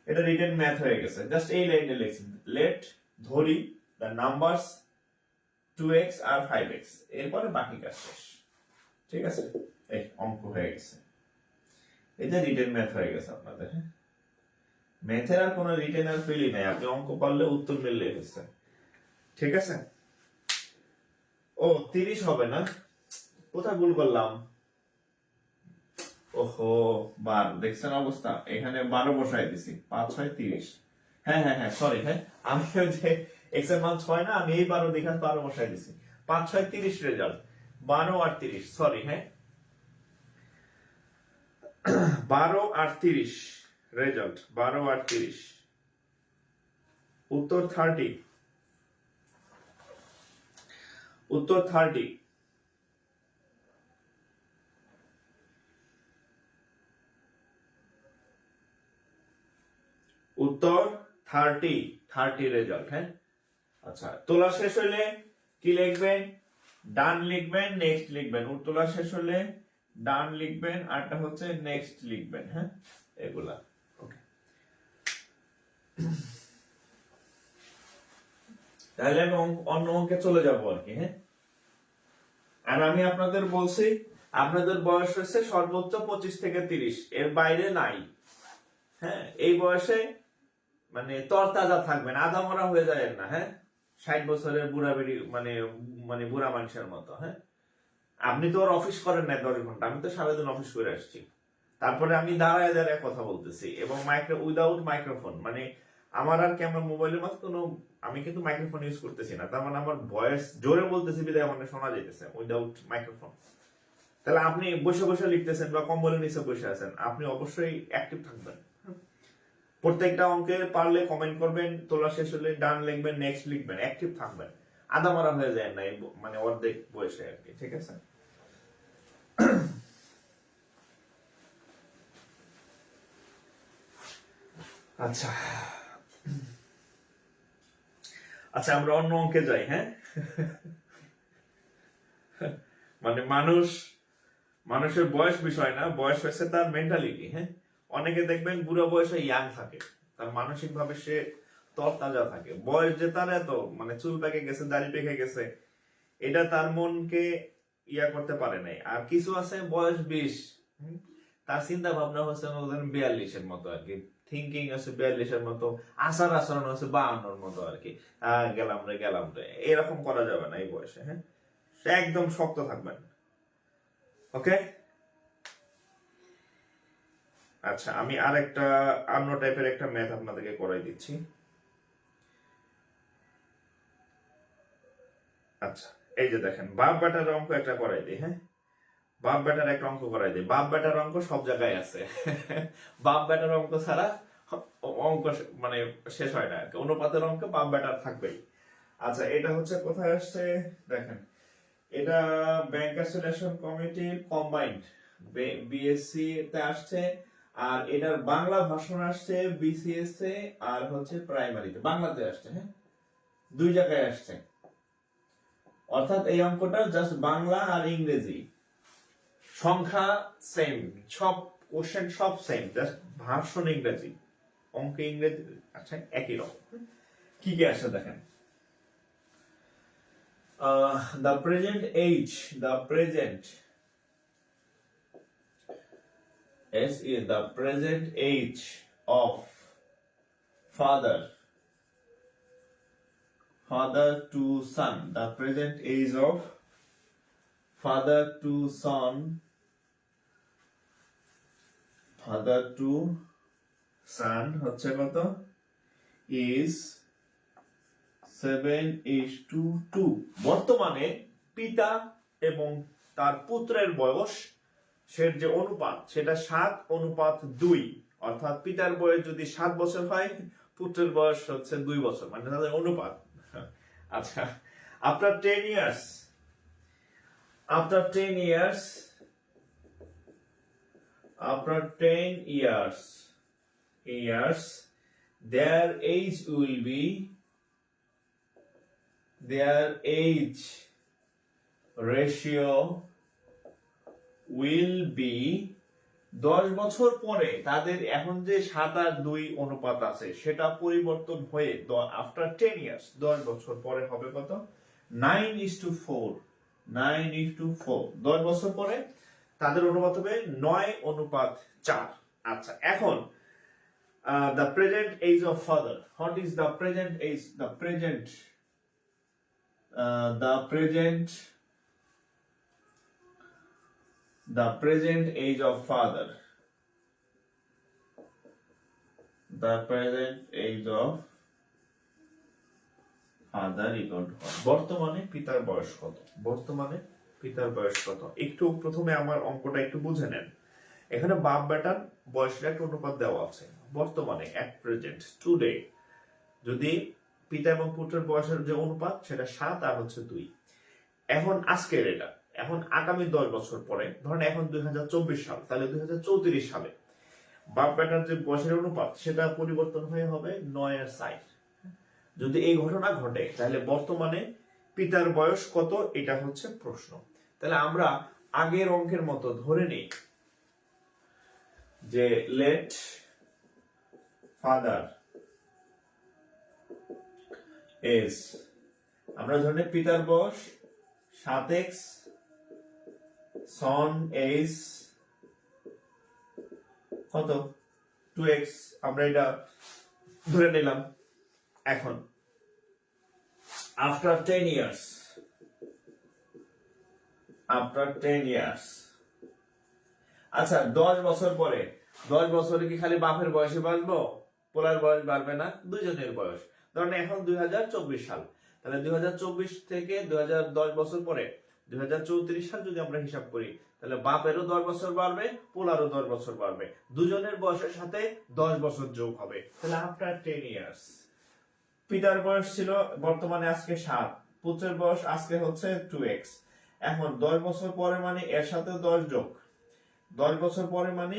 এটা রিটেন ম্যাথ হয়ে গেছে। জাস্ট এই লাইনে লিখছি, লেট ধরি দা নাম্বারস 2x আর 5x, এরপরে বাকি কাজ শেষ। ঠিক আছে, এই অঙ্ক হয়ে গেছে, এটা রিটেন ম্যাথ হয়ে গেছে আপনাদের। হ্যাঁ, ম্যাথের আর কোনো রিটেন আর ফেলই নাই, আপনি অঙ্ক পারলে উত্তর মিললে হচ্ছে। ঠিক আছে, ও 30 হবে না, কোথায় ভুল করলাম? ওহো, 12 দেখছেন অবস্থা, এখানে 12 বসাই দিছি, 5 6 30। হ্যাঁ হ্যাঁ হ্যাঁ, সরি, হ্যাঁ আমি যে x এর মান 6 না, আমি এই 12 দেখে 12 বসাই দিছি, 5 6 30 রেজাল্ট, 12 আর 30, সরি। হ্যাঁ, 12 আর 30 রেজাল্ট, 12 আর 30, উত্তর 30, উত্তর 30। উত্তর 30 রেজাল্ট। হ্যাঁ, আচ্ছা, তোলা শেষ হলে কি লিখবেন? ডান লিখবেন, নেক্সট লিখবেন। তোলা শেষ হলে ডান লিখবেন, আরটা হচ্ছে নেক্সট লিখবেন। হ্যাঁ, এগুলা ওকে। তাহলে আমি অন্য অঙ্কে চলে যাব আর কি। হ্যাঁ, আর আমি আপনাদের বলছি আপনাদের বয়স হচ্ছে সর্বোচ্চ 25 থেকে 30, এর বাইরে নাই। হ্যাঁ, এই বয়সে মানে তরতাজা থাকবেন, আদা মরা হয়ে যায় না। হ্যাঁ, 60 বছরের বুড়া বেড়ি মানে মানে বুড়া মানুষের মতো। হ্যাঁ, আপনি তো আর অফিস করেন না 10 ঘন্টা, আমি তো সারাদিন অফিস করে আসছি, তারপরে আমি দাঁড়ায় দাঁড়ায় কথা বলতেছি এবং উইদাউট মাইক্রোফোন, মানে আমার আর ক্যামেরা মোবাইলের মতো কোনো, আমি কিন্তু মাইক্রোফোন ইউজ করতেছি না, তার মানে আমার ভয়েস জোরে বলতেছি বিধায় আমার শোনা যাইতেছে উইদাউট মাইক্রোফোন। তাহলে আপনি বসে বসে লিখতেছেন বা কম্বলের নিচে বসে আছেন, আপনি অবশ্যই অ্যাক্টিভ থাকবেন। প্রত্যেকটা অঙ্কে পারলে কমেন্ট করবেন, তোলা শেষ হলে ডান লিখবেন, নেক্সট লিখবেন, অ্যাক্টিভ থাকবেন, আদা মারা হয়ে যায় না মানে অর্ধেক বয়সে আর কি। ঠিক আছে। আচ্ছা আচ্ছা, আমরা অন্য অঙ্কে যাই। হ্যাঁ, মানে মানুষের বয়স বিষয় না, বয়স হয়েছে তার মেন্টালিটি। হ্যাঁ, অনেকে দেখবেন বুড়ো বয়সে ইয়াং থাকে, তার মানসিক ভাবে সে তরতাজা থাকে। বয়স যে তার এত, মানে চুল পেকে গেছে, দাড়ি পেকে গেছে, এটা তার মনকে ইয়া করতে পারে নাই। আর কিছু আছে বয়স 20, তার চিন্তা ভাবনা হচ্ছে 42-এর মতো আর কি, থিঙ্কিং আছে 42-এর মতো, আচার আচরণ হচ্ছে 52-র মতো আর কি। গেলাম রে, এরকম করা যাবে না এই বয়সে। হ্যাঁ, সে একদম শক্ত থাকবেন। ওকে, আচ্ছা, আমি আরেকটা অন্য টাইপের একটা ম্যাথ আপনাদেরকে করাই দিচ্ছি। আচ্ছা, এই যে দেখেন, বাপ বেটার অঙ্ক একটা করাই দিই। হ্যাঁ, বাপ বেটার একটা অঙ্ক করাই দিই। বাপ বেটার অঙ্ক সব জায়গায় আছে। বাপ বেটার অঙ্ক ছাড়া অঙ্ক মানে শেষ হয় না আর কি। অনুপাতের অঙ্ক বাপ বেটার থাকবেই। আচ্ছা, এটা হচ্ছে কোথায় আসছে দেখেন, এটা ব্যাংকার সিলেকশন কমিটির কম্বাইন্ড বিএসসি তে আসছে, আর এটার বাংলা ভাষণ আসছে বিসিএস এ, আর হচ্ছে প্রাইমারিতে বাংলাতে আসছে। হ্যাঁ, দুই জায়গায় আসছে। অর্থাৎ এই অঙ্কটা জাস্ট বাংলা আর ইংরেজি, সংখ্যা সেম, সব কোশ্চেন সব সেম, জাস্ট ভার্সন ইংরেজি, অঙ্ক ইংরেজি। আচ্ছা, একই রকম। কি কি আসছে দেখেন, the present age, the present age of father to son, the present age of father to son হচ্ছে কত, is 7:2। বর্তমানে পিতা এবং তার পুত্রের বয়স, সের যে অনুপাত, সেটা 7:2। অর্থাৎ পিতার বয়স যদি 7 বছর হয়, পুত্রের বয়স হচ্ছে 2 বছর, মানে তাদের অনুপাত। আচ্ছা, after 10 years, their age ratio will be 10 বছর পরে তাদের এখন যে 7:2 অনুপাত আছে, সেটা পরিবর্তন হয়ে আফটার 10 ইয়ার্স, 10 বছর পরে হবে কত, 9:4। 10 বছর পরে তাদের অনুপাত হবে 9:4। আচ্ছা, এখন the present age of father, what is the present age, the present age of father, equal to বর্তমানে পিতার বয়স কত, একটু প্রথমে আমার অঙ্কটা একটু বুঝে নেন। এখানে বাপ বেটার বয়সের একটা অনুপাত দেওয়া আছে। বর্তমানে এট প্রেজেন্ট, টুডে, যদি পিতা এবং পুত্রের বয়সের যে অনুপাত, সেটা 7 আর হচ্ছে 2। এখন আজকের এটা, এখন আগামী 10 বছর পরে, ধরেন এখন 2024 সাল, তাহলে 2034 সালে বাপ বেটার যে বয়সের অনুপাত, সেটা পরিবর্তন হয়ে হবে 9:60। যদি এই ঘটনা ঘটে, তাহলে বর্তমানে পিতার বয়স কত, এটা হচ্ছে প্রশ্ন। তাহলে আমরা আগের অঙ্কের মতো ধরে নিই যে লেট ফাদার এজ, আমরা ধরে নিই পিতার বয়স 7x, সন এজ কত, 2x, আমরা এটা ধরে নিলাম। এখন after 10 years, আচ্ছা 10 বছর পরে, 10 বছরে কি খালি বাপের বয়সে বাড়বো, পোলার বয়স বাড়বে না, দুজনের বয়স। ধরেন এখন 2024 সাল, তাহলে 2024 থেকে 2010 বছর পরে 2034 সাল যদি আমরা হিসাব করি, তাহলে বাপেরও 10 বছর বাড়বে, পোলারও 10 বছর বাড়বে, দুজনের বয়সের সাথে 10 বছর যোগ হবে। তাহলে আফটার 10 ইয়ার্স, পিতার বয়স ছিল বর্তমানে আজকে 7, পুত্রের বয়স আজকে হচ্ছে 2x। এখন 10 বছর পরে মানে এর সাথে 10 যোগ, 10 বছর পরে মানে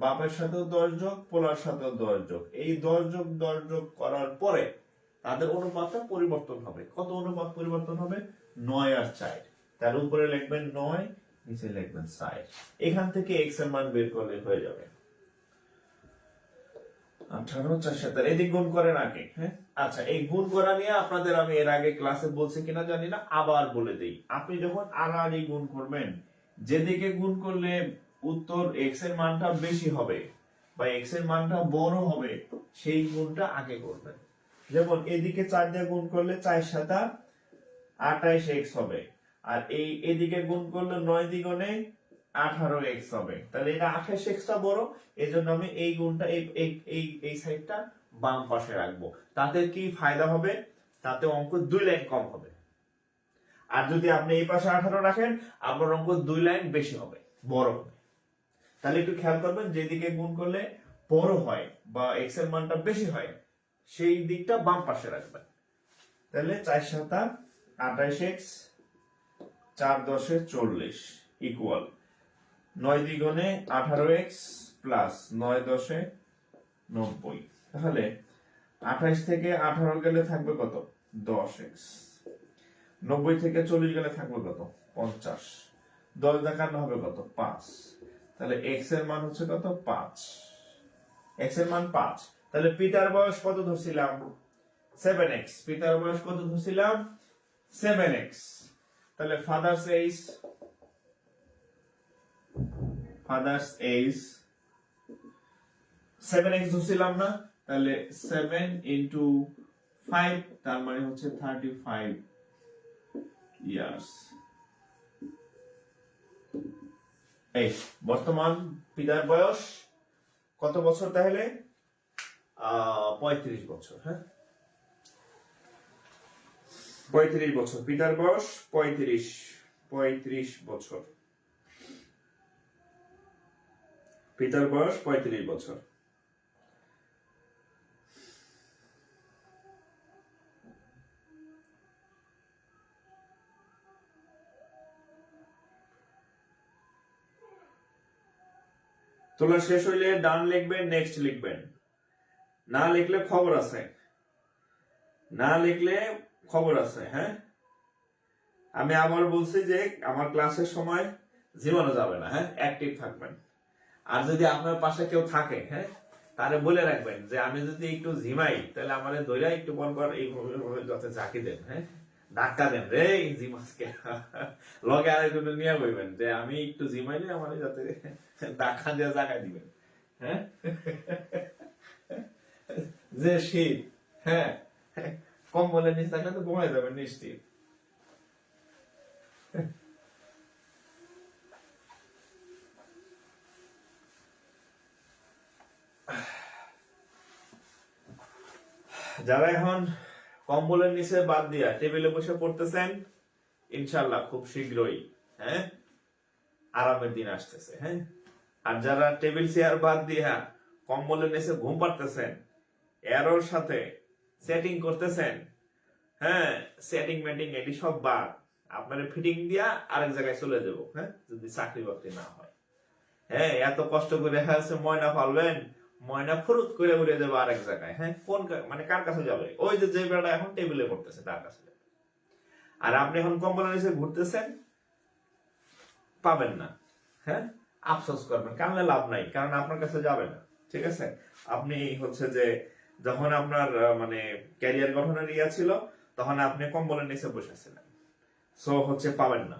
বাপের সাথেও 10 যোগ, পোলার সাথেও 10 যোগ, এই 10 যোগ করার পরে তাদের অনুপাতটা পরিবর্তন হবে। কত অনুপাত পরিবর্তন হবে? 9 আর 4। তার উপরে লিখবেন 9, নিচে লিখবেন 4। এখান থেকে এক্স এর মান বের করলে হয়ে যাবে 18 4 7। এদিক গুণ করেন আগে। হ্যাঁ, আচ্ছা, এই গুণ করা নিয়ে আপনাদের আমি এর আগে ক্লাসে বলছি কিনা জানি না, আবার বলে দেই। আপনি যখন আড়াআড়ি গুণ করবেন, যেদিকে গুণ করলে উত্তর এক্স এর মানটা বেশি হবে বা এক্স এর মানটা বড় হবে, সেই গুণটা আগে করবেন। যেমন এদিকে 4 দিয়ে গুণ করলে 4 7 28 এক্স হবে, আর এই এদিকে গুণ করলে 9 দ্বিগুণে 18 এক্স হবে। তাহলে এটা 28 এক্সটা বড়, এজন্য আমি এই গুণটা এই সাইডটা বাম পাশে রাখবো। তাতে কি ফায়দা হবে? তাতে অঙ্ক 2 লাইন কম হবে। আর যদি আপনি এই পাশে 18 রাখেন, আপনার অঙ্ক 2 লাইন বেশি হবে, বড় হবে। তাহলে একটু খেয়াল করবেন, যেদিকে গুণ করলে বড় হয় বা এক্স এর মানটা বেশি হয়, সেই দিকটা বাম পাশে রাখবেন। তাহলে 4 7 28 এক্স, 4 10 40 ইকুয়াল 9 দ্বিগুণে 18 এক্স প্লাস 9 10 90। তাহলে 28 থেকে 18 গেলে থাকবে কত? 10 এক্স। 90 থেকে 40 গেলে থাকবে কত? 50। 10 দেখানো হবে কত? 5। তাহলে এক্স এর মান হচ্ছে কত? 5। এক্স এর মান 5। তাহলে পিতার বয়স কত ধরছিলাম? 7x। পিতার বয়স কত ধরছিলাম? 7x। তাহলে ফাদার্স এজ 7x ধরছিলাম না? তাহলে 7 ইন্টু 5, তার মানে হচ্ছে 35 ইয়ার্স। এই বর্তমান পিতার বয়স কত বছর? তাহলে 35 বছর। হ্যাঁ, 35 বছর। পিতার বয়স 35 বছর। পিতার বয়স 35 বছর। তোলা শেষ হইলে ডান লিখবেন, নেক্সট লিখবেন। না লিখলে খবর আছে, না লিখলে খবর আছে। হ্যাঁ, আমি আবার বলছি যে আমার ক্লাসের সময় জীবনে যাবে না। হ্যাঁ, অ্যাক্টিভ থাকবেন। আর যদি আপনার পাশে কেউ থাকে, হ্যাঁ, তারে বলে রাখবেন যে আমি যদি একটু ঝিমাই, তাহলে আমার দইরা একটু পর এইভাবে যাতে ঝাঁকি দেন। হ্যাঁ, ধাক্কা দেন রে জিমাসকে, লগে আরেকজন নিয়ে বইবেন যে আমি একটু জিমাইলে আমার যাতে ধাক্কা দিয়ে জায়গায় দিবেন। হ্যাঁ, যে শীত, হ্যাঁ, কম্বলের নিচে থাকলে তো ঘুমাই যাবেন নিশ্চিত। যারা এখন কম্বলের নিচে বাদ দিয়া টেবিলে বসে পড়তেছেন, ইনশাল্লাহ খুব শীঘ্রই, হ্যাঁ, আরামের দিন আসতেছে। হ্যাঁ, আর যারা টেবিল চেয়ার বাদ দিয়া কম্বলের নিচে ঘুম পাড়তেছেন, এরোর সাথে সেটিং করতেছেন, হ্যাঁ, সেটিং মেটিং এটি সব বাদ, আপনার ফিটিং দিয়া আরেক জায়গায় চলে যাব। হ্যাঁ, যদি চাকরি বাকরি না হয়। হ্যাঁ, এত কষ্ট করে দেখা যাচ্ছে ময়না ফালবেন, ময়না ফুরুত করে উড়ে যাবে আরেক জায়গায়। হ্যাঁ, কোন মানে কার কাছে যাবে? ওই যে বেড়া এখন টেবিলে পড়তেছে তার কাছে যাবে। আর আপনি এখন কম্বলের নিচে ঘুরতেছেন, পাবেন না। হ্যাঁ, আফসোস করবেন, কারণে লাভ নাই, কারণ আপনার কাছে যাবে না। ঠিক আছে, আপনি হচ্ছে যে যখন আপনার মানে ক্যারিয়ার গঠনের ইয়া ছিল, তখন আপনি কম্বলের নিচে বসেছিলেন। সো হচ্ছে পাবেন না,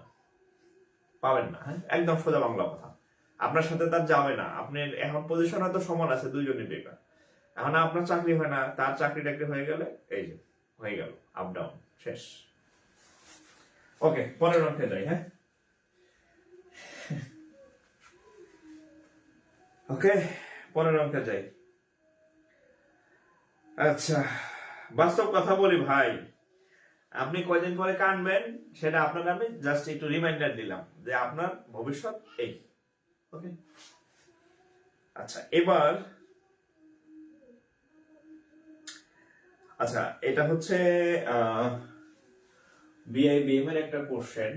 পাবেন না। হ্যাঁ, একদম সোজা বাংলা কথা। আপনার সাথে তার যাবে না। আপনি এখন পজিশন হয়তো সমান আছে, দুইজনই বেকার। এখন আপনার চাকরি হয় না, তার চাকরি টাকরি হয়ে গেলে এই যে হয়ে গেল, আপ ডাউন শেষ। ওকে, পরের অঙ্কে যাই। হ্যাঁ, ওকে, পরের অঙ্কে যাই। আচ্ছা, বাস্তব কথা বলি ভাই, আপনি কয়দিন পরে কানবেন সেটা আপনাকে আমি জাস্ট একটু রিমাইন্ডার দিলাম যে আপনার ভবিষ্যৎ এই। ওকে, আচ্ছা, এবার আচ্ছা, এটা হচ্ছে বিআইবিএম এর একটা কোশ্চেন।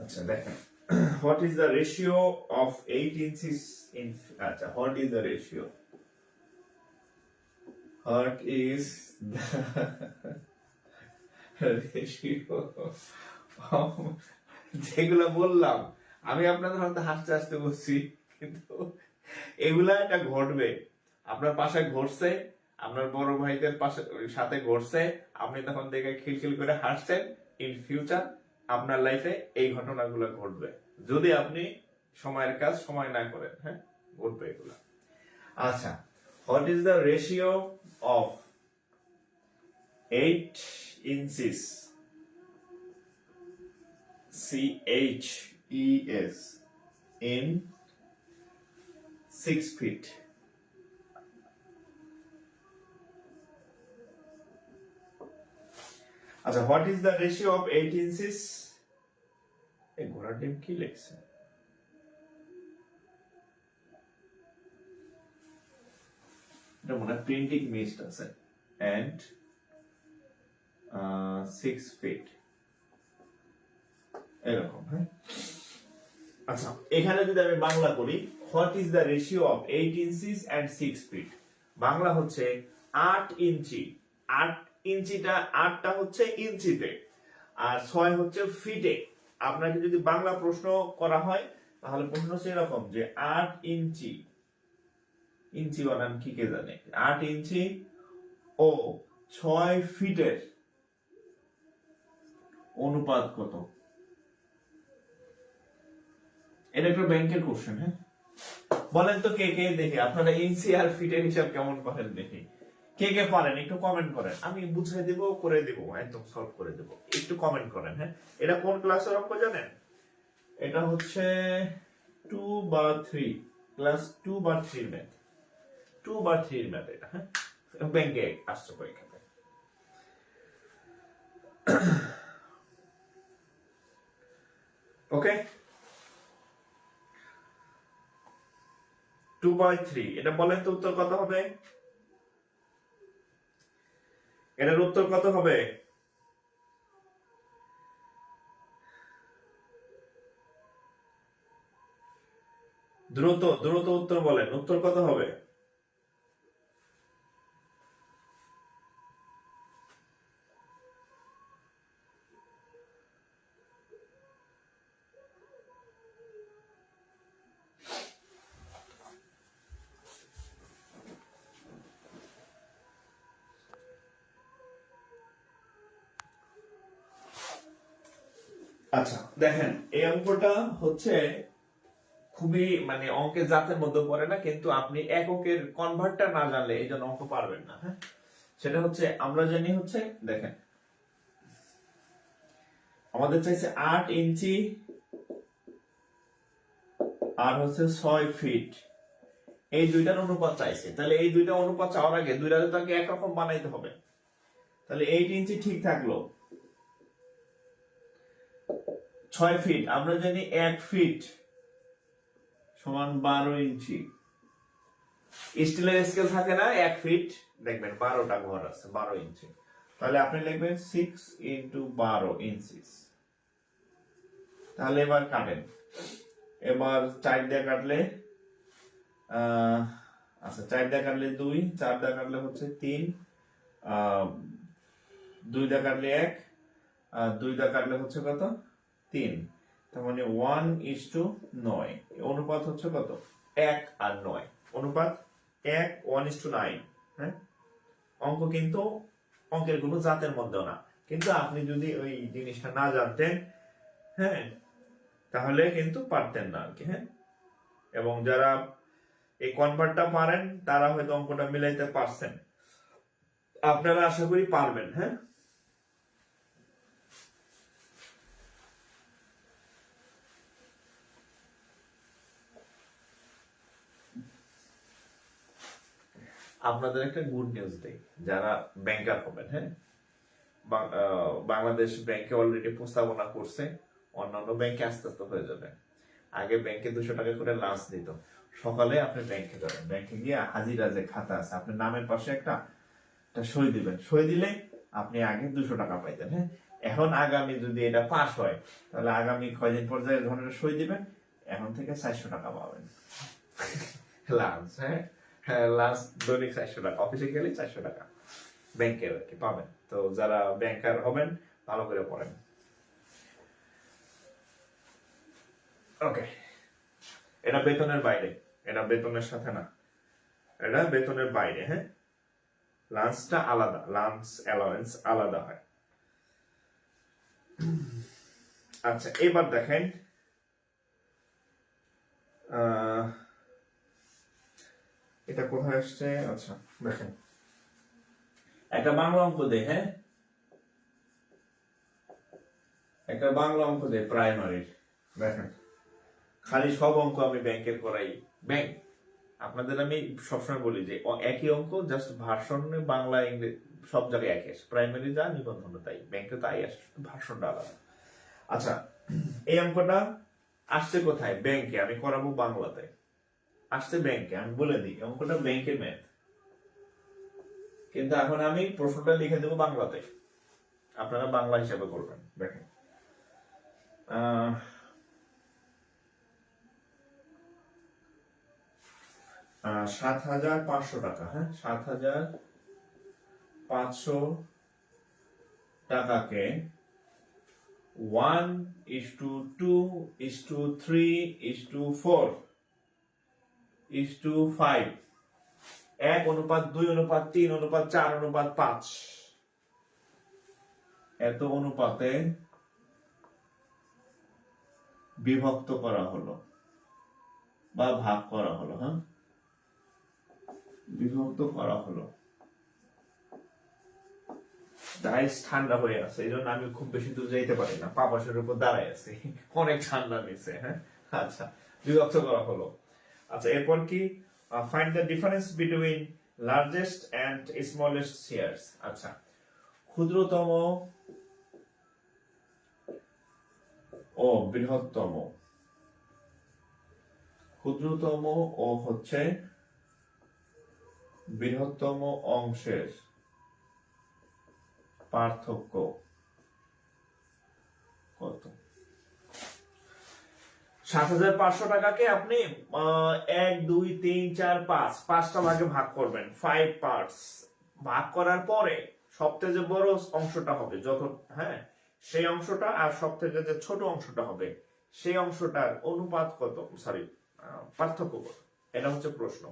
আচ্ছা দেখেন, what is the ratio of 8 inches in, আচ্ছা what is the ratio, what is the ratio of, যেগুলো বললাম আমি আপনাদের হয়তো হাসতে হাসতে বলছি, কিন্তু এগুলা একটা ঘটবে, আপনার পাশে ঘটছে, আপনার বড় ভাইদের পাশে সাথে ঘটছে, আপনি তখন দেখে খিলখিল করে হাসছেন। ইন ফিউচার আপনার লাইফে এই ঘটনাগুলো ঘটবে যদি আপনি সময়ের কাজ সময় না করেন, হ্যাঁ ঘটবে এগুলা। আচ্ছা, what is the ratio of 8 inches CHES in 6 feet? আচ্ছা, what is the ratio of 8 inches, এই ঘোড়ার ডিম কি লিখছে, এটা মনে হয় প্রিন্টিং মিস্ট আছে, and 6 feet এরকম, হ্যাঁ। আচ্ছা, এখানে যদি আমি বাংলা করি, what is the ratio of 8 inches and 6 feet, Bangla হচ্ছে 8 ইঞ্চি, 8 ইঞ্চিটা 8টা হচ্ছে ইঞ্চিতে আর 6 হচ্ছে ফিটে। আপনাকে যদি বাংলা প্রশ্ন করা হয় তাহলে প্রশ্ন হচ্ছে এরকম যে 8 ইঞ্চি, ইঞ্চি বানান কি কে জানে, 8 ইঞ্চি ও 6 ফিটের অনুপাত কত? এটা একটা ব্যাংকের কোশ্চেন, হ্যাঁ। বলেন তো কে কে, দেখি আপনারা ইঞ্চি আর ফিটের হিসাব কেমন করেন দেখি, কে কে পারেন একটু কমেন্ট করেন, আমি বুঝিয়ে দেব, করে দেব, একদম সলভ করে দেব, একটু কমেন্ট করেন, হ্যাঁ। এটা কোন ক্লাসের অঙ্ক জানেন? এটা হচ্ছে 2 বা 3, ক্লাস 2 বা 3 ম্যাথ, 2 বা 3 ম্যাথ এটা, হ্যাঁ, ব্যাংকে আসছে পরীক্ষাতে। ওকে, 2/3, এটা বলেন তো উত্তর কত হবে? এটার উত্তর কত হবে? দ্রুত দ্রুত উত্তর বলেন, উত্তর কত হবে? আচ্ছা দেখেন, এই অঙ্কটা হচ্ছে খুবই মানে অঙ্কের জাতের মধ্যে পড়ে না, কিন্তু আপনি এককের কনভার্টটা না জানলে এই জন্য অঙ্ক পারবেন না, হ্যাঁ। সেটা হচ্ছে আমরা জানি হচ্ছে, দেখেন আমাদের চাইছে 8 ইঞ্চি আর হচ্ছে 6 ফিট, এই দুইটার অনুপাত চাইছে। তাহলে এই দুইটা অনুপাত চাওয়ার আগে দুইটা তাকে একরকম বানাইতে হবে। তাহলে 8 ইঞ্চি ঠিক থাকলো, 6 ফিট আমরা জানি 1 ফিট সমান 12 ইঞ্চি। স্টিলের স্কেল থাকে না, 1 ফিট দেখবেন 12টা ঘর আছে, 12 ইঞ্চি। তাহলে আপনি লিখবেন 6 ইন্টু 12 ইঞ্চি। তাহলে এবার কাটেন, এবার 4 দিয়ে কাটলে আচ্ছা 4 দিয়ে কাটলে 2, 4 দিয়ে কাটলে হচ্ছে 3, 2 দিয়ে কাটলে 1, 2 দিয়ে কাটলে হচ্ছে কত 3, তার মানে 1:9, অনুপাত হচ্ছে কত 1 আর 9, অনুপাত 1 1:9, হ্যাঁ। অঙ্ক কিন্তু অঙ্কের কোনো জাতের মধ্যেও না, কিন্তু আপনি যদি ওই জিনিসটা না জানতেন, হ্যাঁ, তাহলে কিন্তু পারতেন না আর কি, হ্যাঁ। এবং যারা এই কনভার্টটা পারেন তারা হয়তো অঙ্কটা মিলাইতে পারছেন, আপনারা আশা করি পারবেন, হ্যাঁ। আপনাদের একটা গুড নিউজ দেই, যারা ব্যাংকার হবেন, হ্যাঁ, বাংলাদেশ ব্যাংকে অলরেডি প্রস্তাবনা করছে, অন্যান্য ব্যাংকে আস্তে আস্তে হয়ে যাবে। আগে ব্যাংকে 200 টাকা করে লাঞ্চ দিত, সকালে আপনি ব্যাংকে যাবেন, ব্যাংকে গিয়ে হাজিরা যে খাতা আছে আপনার নামের পাশে একটা সই দিবেন, সই দিলে আপনি আগে 200 টাকা পাইতেন, হ্যাঁ। এখন আগামী যদি এটা পাস হয় তাহলে আগামী কয়দিন পর্যায়ে ধরনের সই দিবেন, এখন থেকে 400 টাকা পাবেন লাঞ্চ। হ্যাঁ লাঞ্চ দৈনিক 400 টাকা, অফিসে গেলে 400 টাকা ব্যাংকে আর কি পাবেন। তো যারা ব্যাংকার হবেন ভালো করে পড়েন। ওকে, এটা বেতনের বাইরে, এটা বেতনের সাথে না, এটা বেতনের বাইরে। হ্যাঁ, লাঞ্চটা আলাদা, লাঞ্চ অ্যালাউন্স আলাদা হয়। আচ্ছা এবার দেখেন এটা কোথায় আসছে। আচ্ছা দেখেন একটা বাংলা অঙ্ক দেয়। হ্যাঁ, একটা বাংলা অঙ্ক দেয় প্রাইমারির। দেখেন খালি সব অঙ্ক আমি ব্যাংকের করাই। ব্যাংক আপনাদের আমি সবসময় বলি যে একই অঙ্ক, জাস্ট ভার্সনে বাংলা ইংরেজি সব জায়গায় একই আসে, প্রাইমারি যা নিবন্ধন তাই, ব্যাংকে তাই আসে, ভার্সনটা আলাদা। আচ্ছা এই অঙ্কটা আসছে কোথায়? ব্যাংকে, আমি করাবো বাংলাতে। আসছে ব্যাংকে, আমি বলে দিই অঙ্কটা ব্যাংকের ম্যাথ, কিন্তু এখন আমি প্রশ্নটা লিখে দেবো বাংলাতে, আপনারা বাংলা হিসাবে করবেন। দেখেন 7,500 টাকা। হ্যাঁ, 7,500 টাকাকে 1:2:3:4:5, 1:2:3:4:5 এত অনুপাতে বিভক্ত করা হলো বা ভাগ করা হলো। হ্যাঁ, বিভক্ত করা হলো। গাইস ঠান্ডা হয়ে আছে, এই জন্য আমি খুব বেশি দূর যাইতে পারি না, পাপাসের উপর দাঁড়াই আছি, অনেক ঠান্ডা নিচে। হ্যাঁ, আচ্ছা বিভক্ত করা হলো। আচ্ছা এরপর কি? Find the difference between largest and smallest shares. আচ্ছা ক্ষুদ্রতম ও বৃহত্তম, ক্ষুদ্রতম ও হচ্ছে বৃহত্তম অংশের পার্থক্য কত? 7,500 টাকাকে আপনি 1, 2, 3, 4, 5 পাঁচটা ভাগে ভাগ করবেন, 5 পার্টস। ভাগ করার পরে সবথেকে যে বড় অংশটা হবে যত, হ্যাঁ সেই অংশটা, আর সবথেকে যে ছোট অংশটা হবে সেই অংশটার অনুপাত কত, সরি পার্থক্য কত, এটা হচ্ছে প্রশ্ন।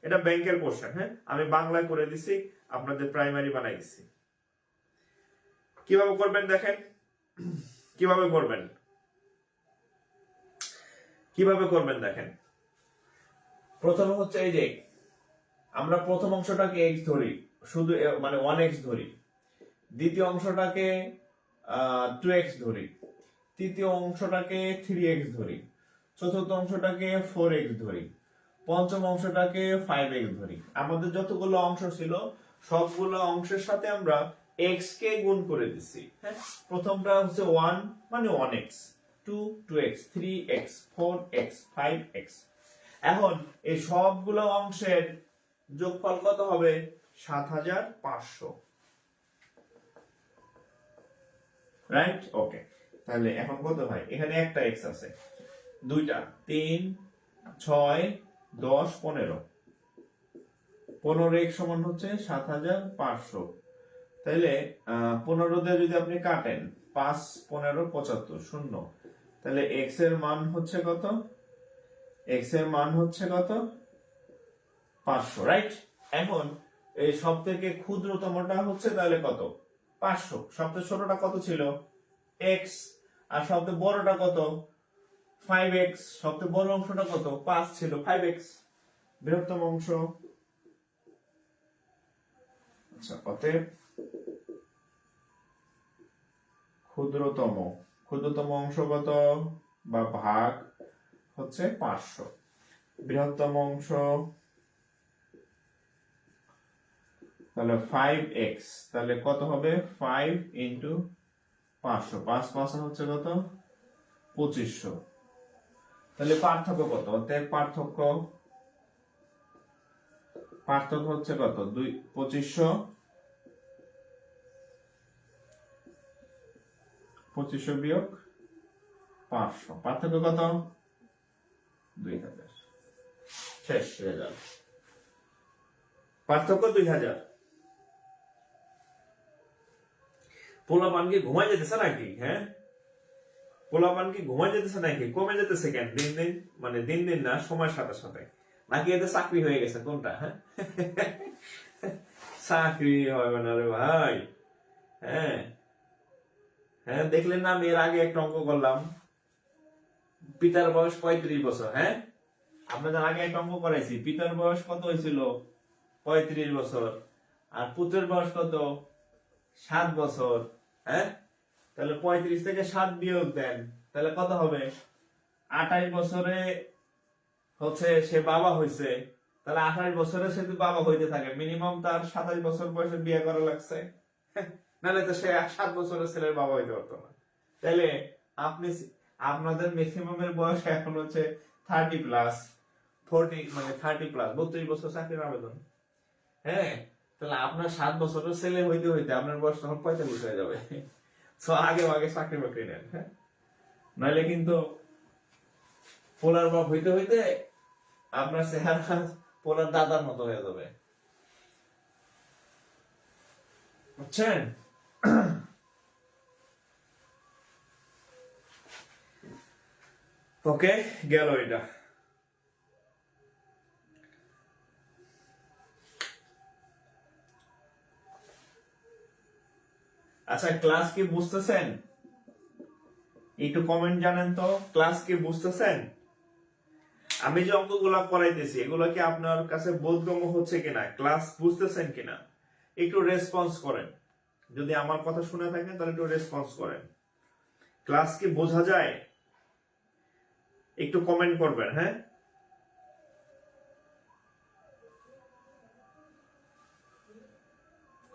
এটা ব্যাংকের কোশ্চেন। হ্যাঁ, আমি বাংলায় করে দিছি, আপনাদের প্রাইমারি বানাই দিছি। কিভাবে করবেন দেখেন, কিভাবে করবেন, কিভাবে করবেন দেখেন। প্রথমে হচ্ছে এই যে আমরা প্রথম অংশটাকে x ধরি, শুধু মানে 1x ধরি, দ্বিতীয় অংশটাকে 2x ধরি, তৃতীয় অংশটাকে 3x ধরি, চতুর্থ অংশটাকে 4x ধরি, পঞ্চম অংশটাকে 5x ধরি। আমাদের যতগুলো অংশ ছিল সবগুলো অংশের সাথে আমরা x কে গুণ করে দিচ্ছি। হ্যাঁ, প্রথমটা হচ্ছে 1 মানে 1x, 2 2x, 3x, 4x, 5x। এখন এই সবগুলো অংশের যোগফল কত হবে? 7,500। রাইট, ওকে। তাহলে এখন কত হয়? এখানে একটা x আছে, দুইটা, 3, 6, 10, 15, 15x সমান হচ্ছে 7,500। তাহলে 15 দিয়ে যদি আপনি কাটেন, 5 15 75 শূন্য, তাহলে x এর মান হচ্ছে কত? x এর মান হচ্ছে কত? 500। রাইট, এখন এই সব থেকে ক্ষুদ্রতমটা হচ্ছে তাহলে কত? 500। সবচেয়ে ছোটটা কত ছিল? x। আর সবচেয়ে বড়টা কত? 5x। সবচেয়ে বড় অংশটা কত? 5 ছিল, 5x বৃহত্তম অংশ। আচ্ছা অতএব ক্ষুদ্রতম, ক্ষুদ্রতম অংশ কত বা ভাগ হচ্ছে 500, বৃহত্তম অংশ তাহলে 5x, তাহলে কত হবে? 5 ইন্টু 500, 5 5 হচ্ছে কত? 2500। তাহলে পার্থক্য কত? অতএব পার্থক্য হচ্ছে কত? 2500 2500 বিয়োগ 500, পার্থক্য কত? 2000। শেষ রেজাল্ট, পার্থক্য 2000। পোলাপান কি ঘুমাই যেতেছে নাকি? হ্যাঁ, পোলাপান কি ঘুমাই যেতেছে নাকি? কমে যেতেছে কেন দিন দিন? মানে দিন দিন না, সময়ের সাথে সাথে, নাকি এতে চাকরি হয়ে গেছে? কোনটা? হ্যাঁ, চাকরি হবে না রে ভাই। হ্যাঁ হ্যাঁ, দেখলেন না আমি এর আগে একটা অঙ্ক করলাম, পিতার বয়স 35 বছর। হ্যাঁ, আপনাদের আগে একটা অঙ্ক করাইছি, পিতার বয়স কত হয়েছিল? 35 বছর। আর পুত্রের বয়স কত? 7 বছর। হ্যাঁ, তাহলে 35 থেকে 7 বিয়োগ দেন, তাহলে কত হবে? 28 বছরে হচ্ছে সে বাবা হয়েছে। তাহলে 28 বছরে সে যদি বাবা হইতে থাকে, মিনিমাম তার 27 বছর বয়সে বিয়ে করা লাগছে। নাহলে তো সে 7 বছরের ছেলের বাবা হইতে পারতো না। তাহলে আপনি, আপনাদের ম্যাক্সিমামের বয়স এখন হচ্ছে 30 প্লাস 40, মানে 30 প্লাস 32 বছর চাকরির আবেদন। হ্যাঁ, তাহলে আপনার 7 বছরের ছেলে হইতে হইতে আপনার বয়স তখন 45 হয়ে যাবে। তো আগে আগে চাকরি বাকরি নেন। হ্যাঁ, নাহলে কিন্তু পোলার বাপ হইতে হইতে আপনার চেহারা পোলার দাদার মতো হয়ে যাবে, বুঝছেন? ওকে, গেল এটা। আচ্ছা, ক্লাস কি বুঝতেছেন? একটু কমেন্ট জানেন তো, ক্লাস কি বুঝতেছেন? আমি যে অঙ্কগুলা করাইতেছি এগুলো কি আপনার কাছে বোধগম্য হচ্ছে কিনা, ক্লাস বুঝতেছেন কিনা, একটু রেসপন্স করেন। যদি আমার কথা শুনে থাকেন তাহলে একটু রেসপন্স করেন। ক্লাস কি বোঝা যায়? একটু কমেন্ট করবেন। হ্যাঁ,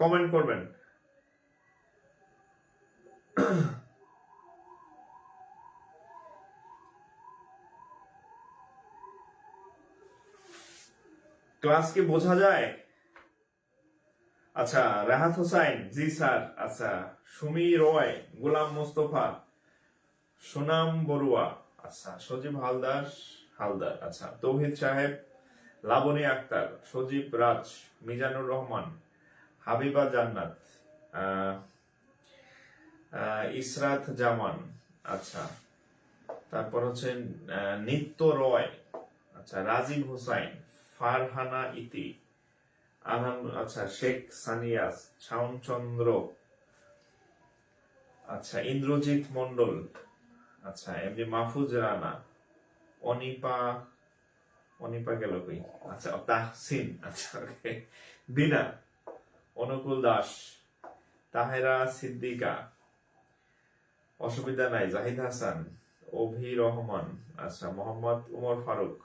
কমেন্ট করবেন। ক্লাস কি বোঝা যায়? আচ্ছা, রাহাত হোসাইন, জি স্যার। আচ্ছা, সুমি রয়, গোলাম মোস্তফা, সুনাম বড়ুয়া, আচ্ছা, সজীব হালদার হালদার, আচ্ছা, তৌহিদ সাহেব, লাবনী আক্তার, সজীব রাজ, মিজানুর রহমান, হাবিবা জান্নাত, ইসরাত জামান, আচ্ছা, তারপর হচ্ছে নিত্য রয়, আচ্ছা, রাজীব হোসাইন, ফারহানা ইতি, আচ্ছা, শেখ সানিয়াস, শাওন চন্দ্র, আচ্ছা, ইন্দ্রজিৎ মন্ডল, আচ্ছা, এমনি মাহফুজ রানা, অনিপা, অনিপা গেল কই? আচ্ছা, তাহসিন, আচ্ছা, ওকে, বিনা, অনুকূল দাস, তাহেরা সিদ্দিকা, অসুবিধা নাই, জাহিদ হাসান, অভি রহমান, আচ্ছা, মোহাম্মদ উমর ফারুক,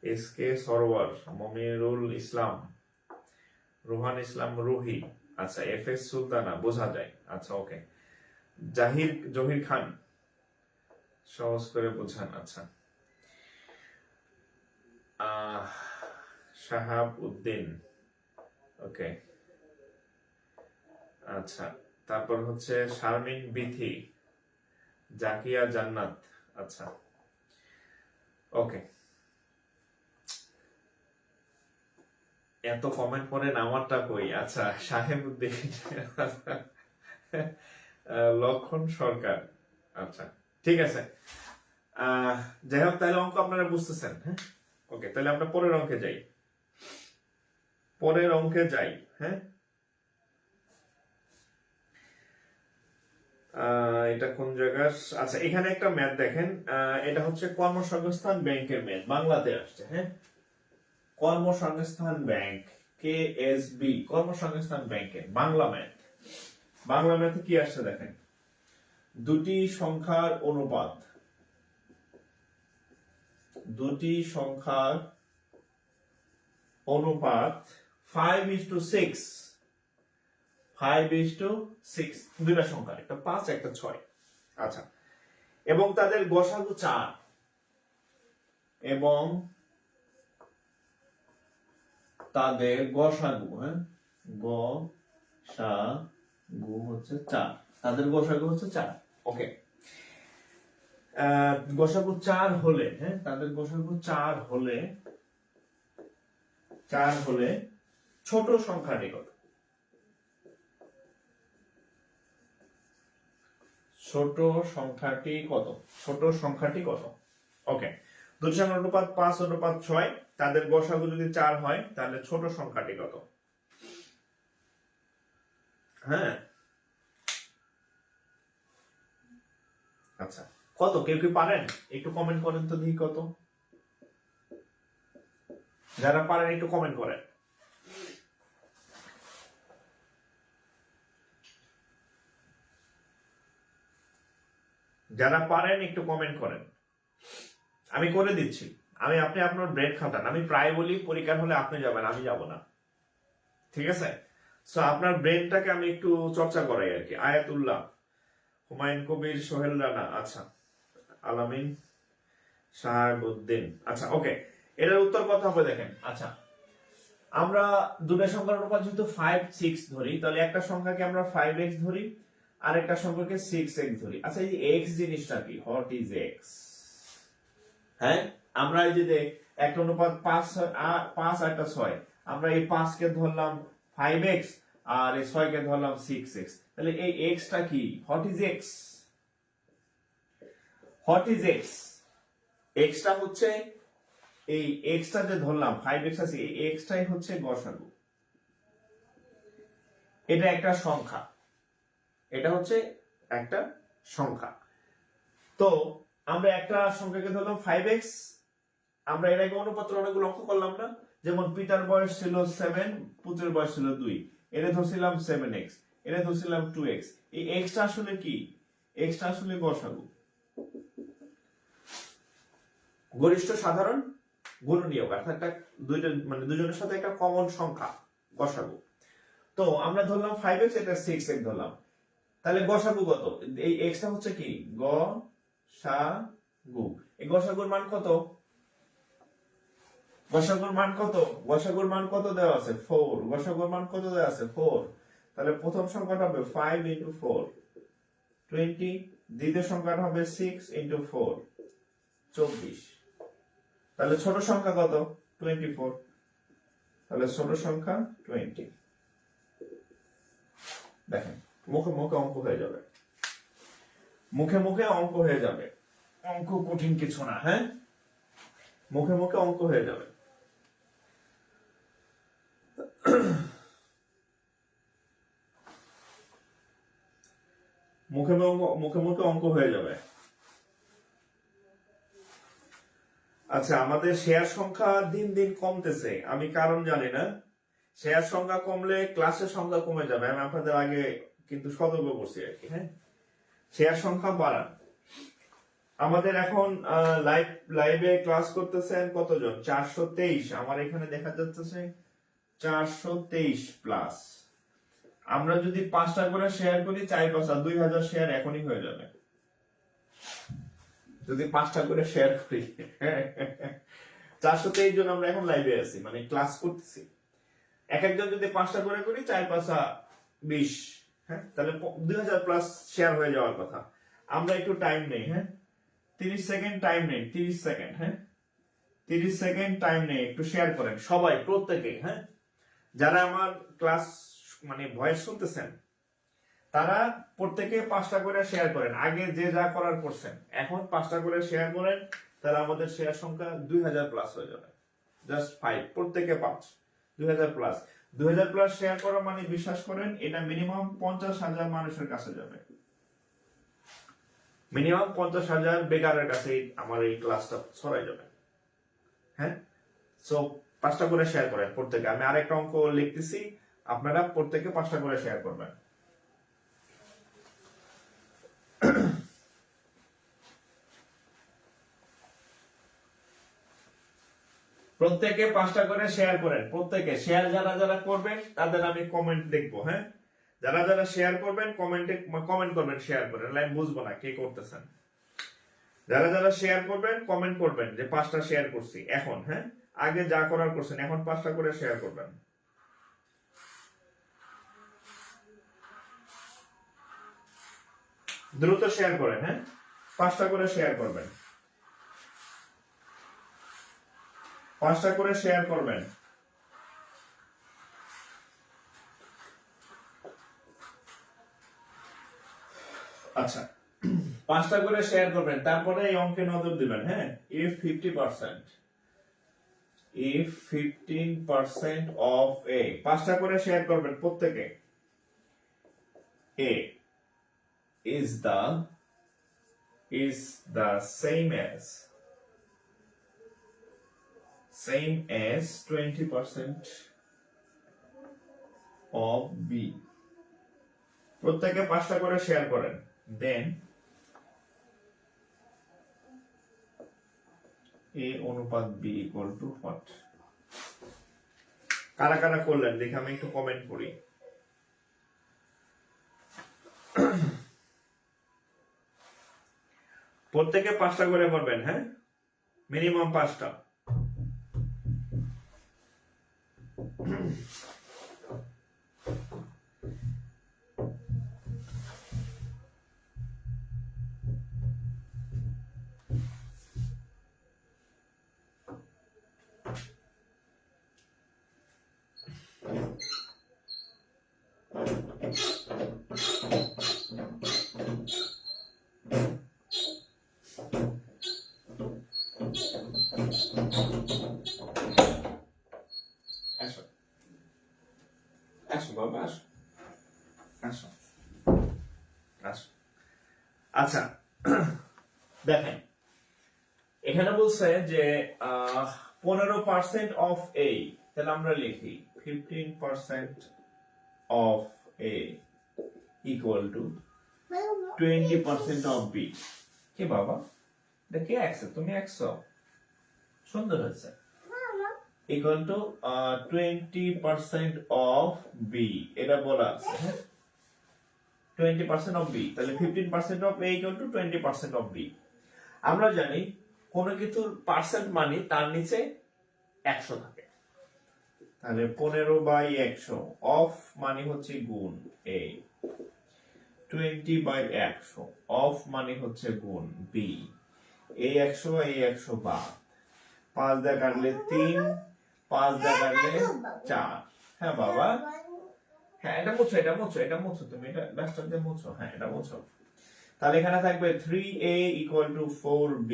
এস কে সরওয়ার, মমিরুল ইসলাম, রুহান ইসলাম রুহি, আচ্ছা, এফ এস সুলতানা, বোঝা যায়। আচ্ছা, ওকে, জহির খান, সহজ করে বোঝান। আচ্ছা, শাহাব উদ্দিন, ওকে, আচ্ছা, তারপর হচ্ছে শারমিন বিথি, জাকিয়া জান্নাত, আচ্ছা, ওকে। এত কমেন্ট করেন, আমারটা কই? আচ্ছা, সাহেব উদ্দিন, লক্ষণ সরকার, আচ্ছা, ঠিক আছে। যাই হোক, তাহলে অঙ্ক আপনারা বুঝতেছেন। হ্যাঁ, ওকে, তাহলে আমরা পরের অঙ্কে যাই। পরের অঙ্কে যাই। হ্যাঁ, এটা কোন জায়গার? আচ্ছা, এখানে একটা ম্যাথ দেখেন, এটা হচ্ছে কর্মসংস্থান ব্যাংকের ম্যাথ, বাংলাতে আসছে। হ্যাঁ, কর্মসংস্থান ব্যাংক, কেএসবি, কর্মসংস্থান ব্যাংকের বাংলা ম্যাথ। বাংলা ম্যাথে কি আসছে দেখেন, দুটি সংখ্যার অনুপাত, দুটি সংখ্যার অনুপাত 5:6, 5:6, দুইটা সংখ্যা, একটা 5 একটা 6। আচ্ছা, এবং তাদের গসাগু 4, এবং তাদের গসাগু, হ্যাঁ, গসাগু হচ্ছে 4, তাদের গসাগু হচ্ছে 4। ওকে, গসাগু 4 হলে, হ্যাঁ, তাদের গসাগু 4 হলে ছোট সংখ্যাটি কত? ছোট সংখ্যাটি কত? ছোট সংখ্যাটি কত? ওকে, দুটি সংখ্যার অনুপাত 5:6, তাদের গসাগু যদি 4 হয় তাহলে ছোট সংখ্যাটি কত? হ্যাঁ, আচ্ছা, কত? কেউ কি পারেন? একটু কমেন্ট করেন তো দেখি কত। যারা পারেন একটু কমেন্ট করেন। যারা পারেন একটু কমেন্ট করেন, আমি করে দিচ্ছি। আপনি আপনার ব্রেন খাটান। আমি প্রায় বলি পরীক্ষার হলে আপনি যাবেন, আমি যাব না, ঠিক আছে? সো আপনার ব্রেনটাকে আমি একটু চর্চা করাই আর কি। আয়াতুল্লাহ, হুমায়ুন কবির, সোহেল রানা, আচ্ছা, আলামিন, শাহাবুদ্দিন, আচ্ছা, ওকে, এটার উত্তর কত হবে দেখেন। আচ্ছা, আমরা দুটো সংখ্যার অনুপাত যেহেতু 5, 6 ধরি, তাহলে একটা সংখ্যাকে আমরা 5x ধরি আর একটা সংখ্যাকে 6x ধরি। আচ্ছা, এই x জিনিসটা কি? What is x? হ্যাঁ, আমরা এই যে একটা অনুপাত 5 আর একটা 6, আমরা এই 5 কে ধরলাম 5x আর এই 6 কে ধরলাম 6x, তাহলে এই x টা কি? What is x? What is x? x টা হচ্ছে এই x টা যে ধরলাম 5x আছে, এই x টাই হচ্ছে গসাগু। এটা একটা সংখ্যা, এটা হচ্ছে একটা সংখ্যা। তো আমরা একটা সংখ্যাকে ধরলাম 5x, আমরা এর আগে অনুপাত্র অনেকগুলো অঙ্ক করলাম না? যেমন পিতার বয়স ছিল 7, পুত্রের বয়স ছিল 2, এটা ধরছিলাম 7x, এটা ধরছিলাম 2x। এই x টা আসলে কি? x টা আসলে গসাগু, গরিষ্ঠ সাধারণ গুণনীয়ক, অর্থাৎ দুইটা মানে দুজনের সাথে একটা কমন সংখ্যা, গসাগু। তো আমরা ধরলাম 5x, এটা 6x ধরলাম, তাহলে গসাগু কত? এই x টা হচ্ছে কি? গসাগু। এই গসাগুর মান কত? গসাগুর মান কত? গসাগুর মান কত দেওয়া আছে? 4। গসাগুর মান কত দেওয়া আছে? 4। তাহলে প্রথম সংখ্যাটা হবে 5 into 4, 20। দ্বিতীয় সংখ্যাটা হবে 6 into 4, 24। তাহলে ছোট সংখ্যা কত? 24। তাহলে ছোট সংখ্যা 20। দেখেন, মুখে মুখে অঙ্ক হয়ে যাবে, মুখে মুখে অঙ্ক হয়ে যাবে। অঙ্ক কঠিন কিছু না, হ্যাঁ, মুখে মুখে অঙ্ক হয়ে যাবে। মুখে মুখে অঙ্ক হয়ে যাবে। আচ্ছা, আমাদের শেয়ার সংখ্যা দিন দিন কমতেছে, আমি কারণ জানি না। শেয়ার সংখ্যা কমলে ক্লাসের সংখ্যা কমে যাবে, আমি আপনাদের আগে কিন্তু সতর্ক করছি আর কি। হ্যাঁ, শেয়ার সংখ্যা বাড়ান। আমাদের এখন লাইভে ক্লাস করতেছেন কতজন? 423। আমার এখানে দেখা যাচ্ছে 423 প্লাস। আমরা যদি 5টা করে শেয়ার করি, 4-5 2000 শেয়ার এখনই হয়ে যাবে যদি 5টা করে শেয়ার করি। 423 জন আমরা এখন লাইভে আছি, মানে ক্লাস করতেছি। এক একজন যদি 5টা করে করি, 4-5 20, হ্যাঁ, তাহলে 2000 প্লাস শেয়ার হয়ে যাওয়ার কথা। আমরা একটু টাইম নেই, হ্যাঁ, 30 সেকেন্ড টাইম নেই, 30 সেকেন্ড, হ্যাঁ, 30 সেকেন্ড টাইম নেই, একটু শেয়ার করেন সবাই, প্রত্যেকে, হ্যাঁ। যারা আমার ক্লাস মানে ভয়েস শুনতেছেন, তারা প্রত্যেকে 5টা করে শেয়ার করেন। আগে যে যা করার করছেন, এখন 5টা করে শেয়ার করেন, তাহলে আমাদের শেয়ার সংখ্যা 2000 প্লাস হয়ে যাবে। জাস্ট 5, প্রত্যেকে 5, 2000 প্লাস। 2000 প্লাস শেয়ার করা মানে বিশ্বাস করেন, এটা মিনিমাম 50,000 মানুষের কাছে যাবে। মিনিমাম 50,000 বেকারের কাছে আমার এই ক্লাসটা ছড়াই যাবে। হ্যাঁ, সো 5টা করে শেয়ার করেন প্রত্যেকে। আমি আরেকটা অঙ্ক লিখতেছি, আপনারা প্রত্যেকে 5টা করে শেয়ার করবেন। প্রত্যেকে 5টা করে শেয়ার করেন, প্রত্যেকে শেয়ার যারা যারা করবেন তাদের আমি কমেন্ট দেখবো। হ্যাঁ, যারা যারা শেয়ার করবেন কমেন্ট করবেন, শেয়ার করেন, লাইভ বুঝবো না কে করতেছেন। যারা যারা শেয়ার করবেন কমেন্ট করবেন যে 5টা শেয়ার করছি এখন। হ্যাঁ, আগে যা করার করছেন, এখন 5টা করে শেয়ার করবেন। দ্রুত শেয়ার করেন, হ্যাঁ 5টা করে শেয়ার করবেন, 5টা করে শেয়ার করবেন। আচ্ছা 5টা করে শেয়ার করবেন, তারপরে এই অঙ্কে নজর দিবেন, হ্যাঁ if 50% if 15% of a, 5টা করে শেয়ার করবেন প্রত্যেকে। a is the same as 20% of b, প্রত্যেকে 5টা করে শেয়ার করেন। দেন a অনুপাত b ইকুয়াল টু what? কারা কারা করলেন দেখে আমি একটু কমেন্ট করি। প্রত্যেকে 5টা করে করবেন, হ্যাঁ মিনিমাম 5টা। আসো আসো বাবা আসো আসো আসো। আচ্ছা দেখেন এখানে বলছে যে 15% অফ এ, তাহলে আমরা লিখি 15% of A equal to 20% of B. কি বাবা এটা কে একশো, তুমি একশো, সুন্দর হয়েছে। ইকুয়াল টু 20% অফ বি, এটা বলা আছে, হ্যাঁ 20% অফ বি, তাহলে 15% of A equal to 20% of B. আমরা জানি কোন কিছুর পার্সেন্ট মানে তার নিচে 100 থাকে, তাহলে 15/100 অফ মানে হচ্ছে গুণ এ, 20/100 অফ মানে হচ্ছে গুণ বি, এই 100 এই 100 বাদ, 5 দিয়ে কাটলে 3, 5 দিয়ে কাটলে 4। হ্যাঁ বাবা, হ্যাঁ এটা মুছো, এটা মুছো, এটা মুছো, তুমি এটা ডাস্টার দিয়ে মুছো, হ্যাঁ এটা মুছো। তাহলে এখানে থাকবে 3a ইকুয়াল টু 4b,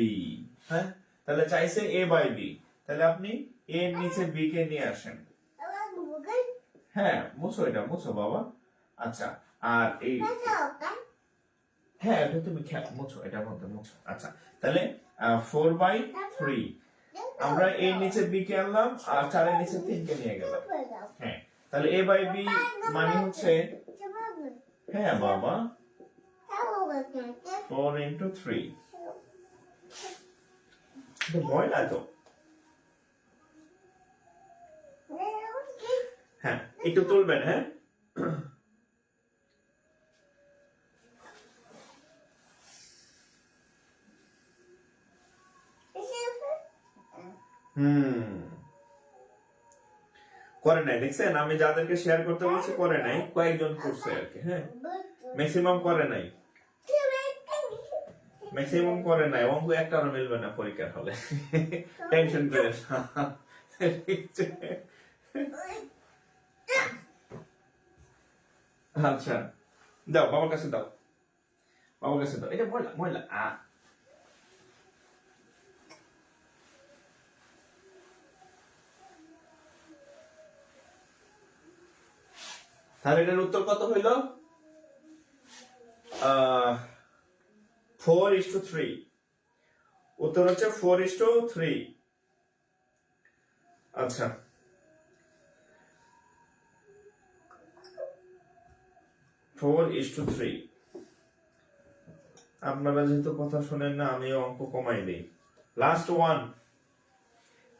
হ্যাঁ তাহলে চাইছে a বাই b, তাহলে আপনি a এর নিচে b কে নিয়ে আসেন। হ্যাঁ মুছো, এটা মুছো বাবা। আচ্ছা আর এই হ্যাঁ এটা তুমি মুছো, এটার মধ্যে মুছো। আচ্ছা তাহলে 4/3, আমরা a এর নিচে b কে আনলাম আর 4 এর নিচে 3 কে নিয়ে গেলাম। হ্যাঁ তাহলে a বাই b মানে হচ্ছে, হ্যাঁ বাবা 4 into 3, তো ময়লা তো। হ্যাঁ একটু তুলবেন, হ্যাঁ করে নাই, দেখছেন আমি যাদেরকে শেয়ার করতে বলছি করে নাই, কয়েকজন করছে আর কি, হ্যাঁ ম্যাক্সিমাম করে নাই, ম্যাক্সিমাম করে নাই। অঙ্ক একটারও মিলবে না পরীক্ষার হলে, টেনশন করে না। আচ্ছা দাও বাবার কাছে দাও, বাবার কাছে দাও, এটা ময়লা ময়লা। তাহলে এটার উত্তর কত হইল? 4:3, উত্তর হচ্ছে 4:3। আচ্ছা 4:3। আপনারা যেহেতু কথা শুনেন না, আমি অঙ্ক কমাই দিই। লাস্ট ওয়ান,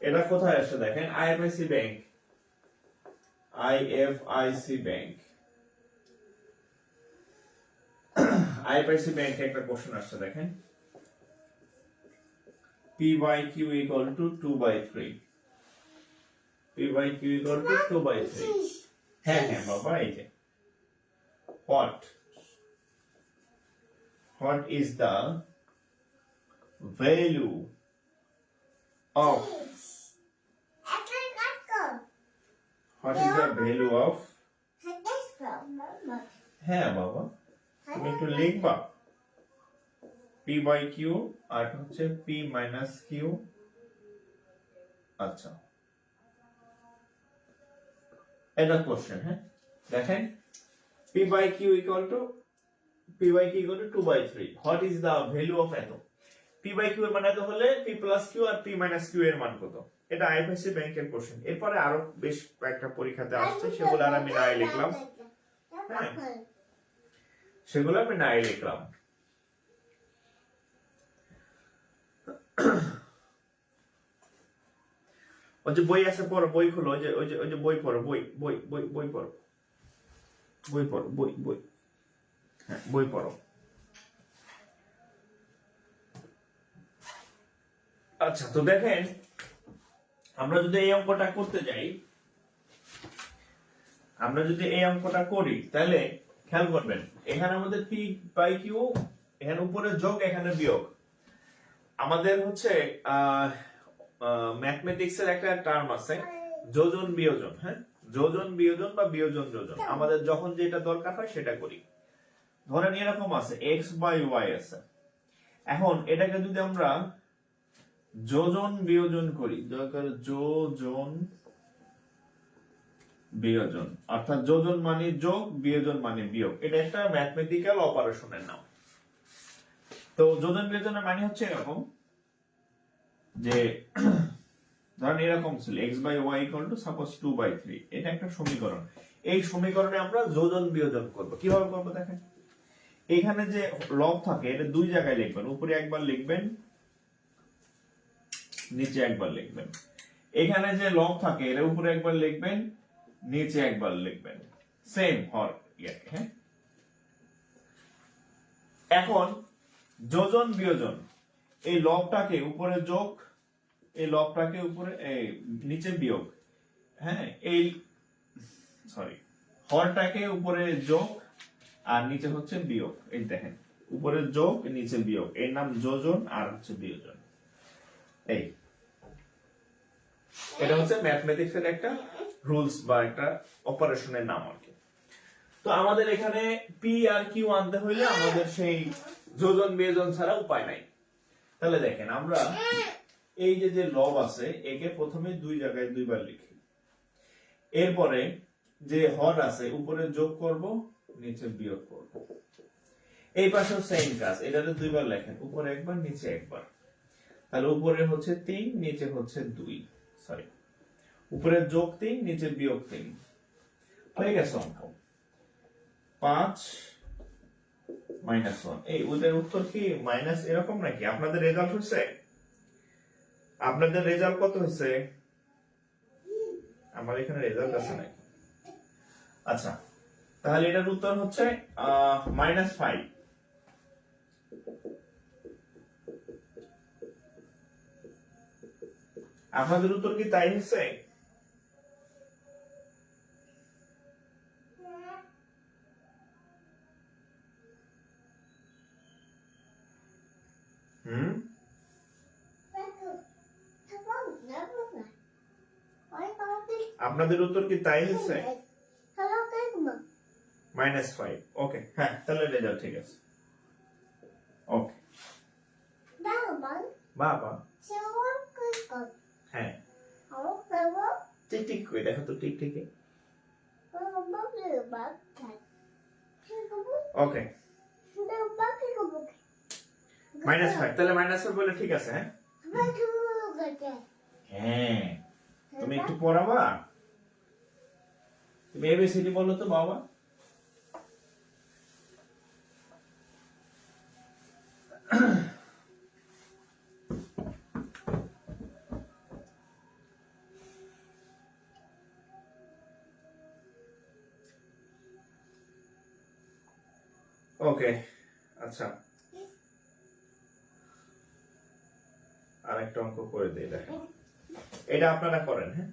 এটা কোথায় আসে দেখেন, IFIC bank, IFIC bank, IFIC ব্যাংকে একটা কোশ্চেন আসছে দেখেন, P by Q equal to 2/3, P by Q equal to 2/3। হ্যাঁ হ্যাঁ বাবা এই যে what, What is the value of what is the value of হ্যাঁ বাবা তুমি একটু লিখবা p by q আর হচ্ছে p minus q আচ্ছা এটা কোশ্চেন হ্যাঁ দেখেন p by q equal to 2 by 3 what is the value of এত p by q এর মান এত হলে p plus q আর p minus q এর মান কত এটা আইএফএসসি ব্যাংকের কোশ্চেন এরপরে আরো বেশ কয়েকটা পরীক্ষাতে আসছে সেগুলো আর আমি নাই লিখলাম হ্যাঁ সেগুলো আমি নাই লিখলাম ওই যে বই আছে পড়ো বই খুলো ওই যে বই পড়ো বই পড়ো হ্যাঁ বই পড়ো আচ্ছা তো দেখেন আমরা যদি এই অঙ্কটা করতে যাই আমরা যদি এই অঙ্কটা করি তাহলে খেয়াল করবেন এখানে আমাদের p বাই q এখানে উপরে যোগ এখানে বিয়োগ আমাদের হচ্ছে ম্যাথমেটিক্স এর একটা টার্ম আছে যোজন বিয়োজন হ্যাঁ যোজন বিয়োজন বা বিয়োজন যোজন আমাদের যখন যেটা দরকার হয় সেটা করি ধরেন এরকম আছে x বাই y আছে এখন এটাকে যদি আমরা যোজন বিয়োজন করি দরকার যোজন বিয়োজন অর্থাৎ যোজন মানে যোগ বিয়োজন মানে বিয়োগ এটা একটা ম্যাথমেটিক্যাল অপারেশনের নাম তো যোজন বিয়োজনের মানে হচ্ছে এরকম যে ধরেন এরকম ছিল x by y equal to suppose 2 by 3 এটা একটা সমীকরণ এই সমীকরণে আমরা যোজন বিয়োজন করব কিভাবে করব দেখেন এখানে যে লব থাকে এটা দুই জায়গায় লিখবেন উপরে একবার লিখবেন নিচে একবার লিখবেন এখানে যে লব থাকে এর উপরে একবার লিখবেন নিচে একবার লিখবেন সেম হর হ্যাঁ এখন যোজন বিয়োজন এই লবটাকে উপরে যোগ এই লবটাকে উপরে নিচে বিয়োগ হ্যাঁ এই সরি হরটাকে উপরে যোগ আর নিচে হচ্ছে বিয়োগ এই দেখেন উপরে যোগ নিচে বিয়োগ এর নাম যোজন আর হচ্ছে বিয়োজন এই এটা হচ্ছে ম্যাথমেটিক্স এর একটা রুলস বা একটা অপারেশনের নাম আর কি তো আমাদের এখানে পি আর কিউ আনতে হইলে আমাদের সেই যোজন বিয়োজন ছাড়া উপায় নাই তাহলে দেখেন আমরা এই যে লব আছে একে প্রথমে দুই জায়গায় দুইবার লিখি এরপরে যে হর আছে উপরে যোগ করব নিচে বিয়োগ করব এই পাশেও সেম কাজ এটাতে দুইবার লেখেন উপরে একবার নিচে একবার তাহলে উপরে হচ্ছে 3 নিচে হচ্ছে 2 সরি উপরে যোগ 3 নিচে বিয়োগ 3 হয়ে গেছে অঙ্ক 5 -1 এই ওদের উত্তর কি মাইনাস এরকম নাকি আপনাদের রেজাল্ট হচ্ছে আপনাদের রেজাল্ট কত হয়েছে আমার এখানে রেজাল্ট আছে নাকি আচ্ছা তাহলে এটার উত্তর হচ্ছে -5 আপনাদের উত্তর কি তাই হচ্ছে আপনাদের উত্তর কি তাই হচ্ছে -5 ওকে হ্যাঁ তাহলে রেজাল্ট ঠিক আছে ওকে বাবা হ্যাঁ ঠিক ঠিক কই দেখো তো ঠিক ঠিক ওকে -5 তাহলে -5 বলে ঠিক আছে হ্যাঁ হ্যাঁ তুমি একটু পড়াবা তুমি এবিসিডি বলো তো বাবা ওকে আচ্ছা আরেকটা অঙ্ক করে দেই দেখেন এটা আপনারা করেন হ্যাঁ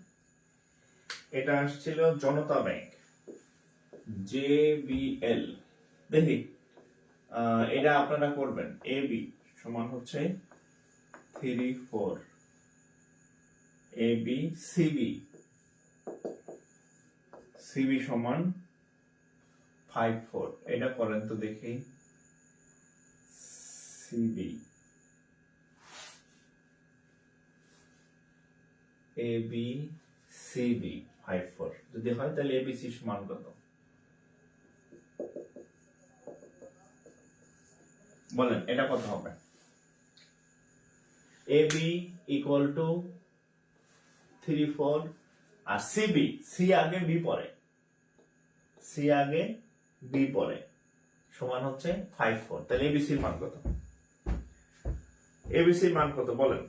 এটা আসছিল জনতা ব্যাংক JBL দেখি এটা আপনারা করবেন। এ বি সমান হচ্ছে 3 4, এ বি সিবি, সিবি সমান 5 4। এটা করেন তো দেখি। সিবি এ বি সিবি 5 4 যদি হয় তাহলে এবিসি সমান কত বলেন, এটা কত হবে? এ বি ইকুয়াল টু 3 4 আর সিবি, সি আগে বি পরে, সি আগে বি পরে, সমান হচ্ছে 5 4। তাহলে এবিসির মান কত? এবিসির মান কত বলেন?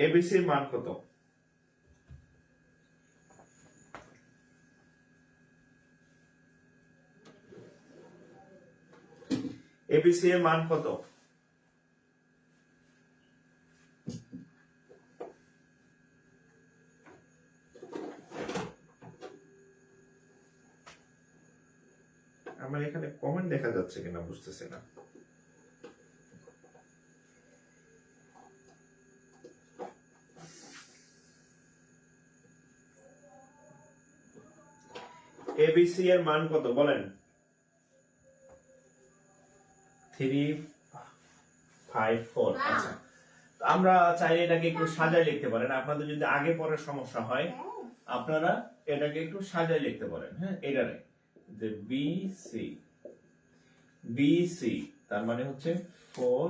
এবিসির মান কত? এবিসি এর মান কত? আমার এখানে কমেন্ট দেখা যাচ্ছে কিনা বুঝতেছি না। এবিসি এর মান কত বলেন? 3 5 4। আচ্ছা, আমরা চাইলে এটাকে একটু সাজায় লিখতে পারেন। আপনাদের যদি আগে পরে সমস্যা হয় আপনারা এটাকে একটু সাজায় লিখতে পারেন। হ্যাঁ, এটারে যে বিসি, বিসি তার মানে হচ্ছে 4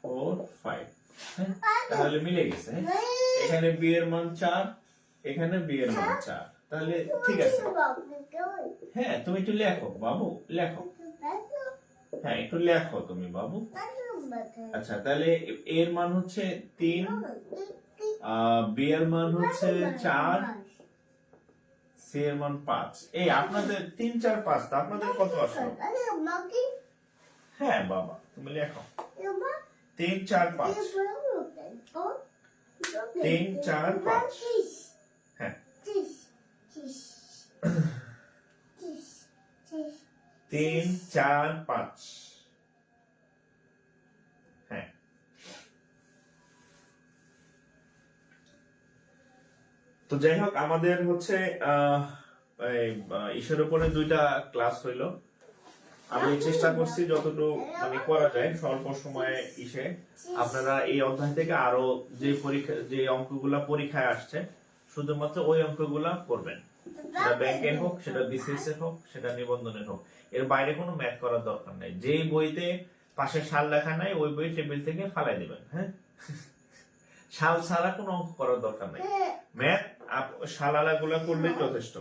4 5। হ্যাঁ, তাহলে মিলে গেছে। এখানে বি এর মান 4, এখানে বি এর মান 4, তাহলে ঠিক আছে। হ্যাঁ, তুমি একটু লেখো বাবু, লেখো। হ্যাঁ, একটু লেখো তুমি বাবু। আচ্ছা, তাহলে এর মান হচ্ছে 3, বি এর মান হচ্ছে 4, সি এর মান 5। এই আপনাদের 3 4 5, তা আপনাদের কত আসলো? হ্যাঁ বাবা, তুমি লেখো 3 4 5, 3 4 5। হ্যাঁ, 3 4 5। হ্যাঁ, তো যাই হোক, আমাদের হচ্ছে ইসের উপরে 2টা ক্লাস হইলো। আমি চেষ্টা করছি যতটুকু মানে করা যায় স্বল্প সময়ে ইসে। আপনারা এই অধ্যায় থেকে আরো যে পরীক্ষা, যে অঙ্কগুলা পরীক্ষায় আসছে শুধুমাত্র ওই অঙ্কগুলা করবেন। সেটা ব্যাংকের হোক, সেটা বিসিএস এর হোক, সেটা নিবন্ধনের হোক। এর বাইরে কোনো ম্যাথ করার দরকার নাই। যে বইতে পাশে সাল লেখা নাই ওই বই টেবিল থেকে ফালাই দিবেন। হ্যাঁ, সাল ছাড়া কোনো অঙ্ক করার দরকার নাই। ম্যাথ সালালা গুলা করলেই যথেষ্ট,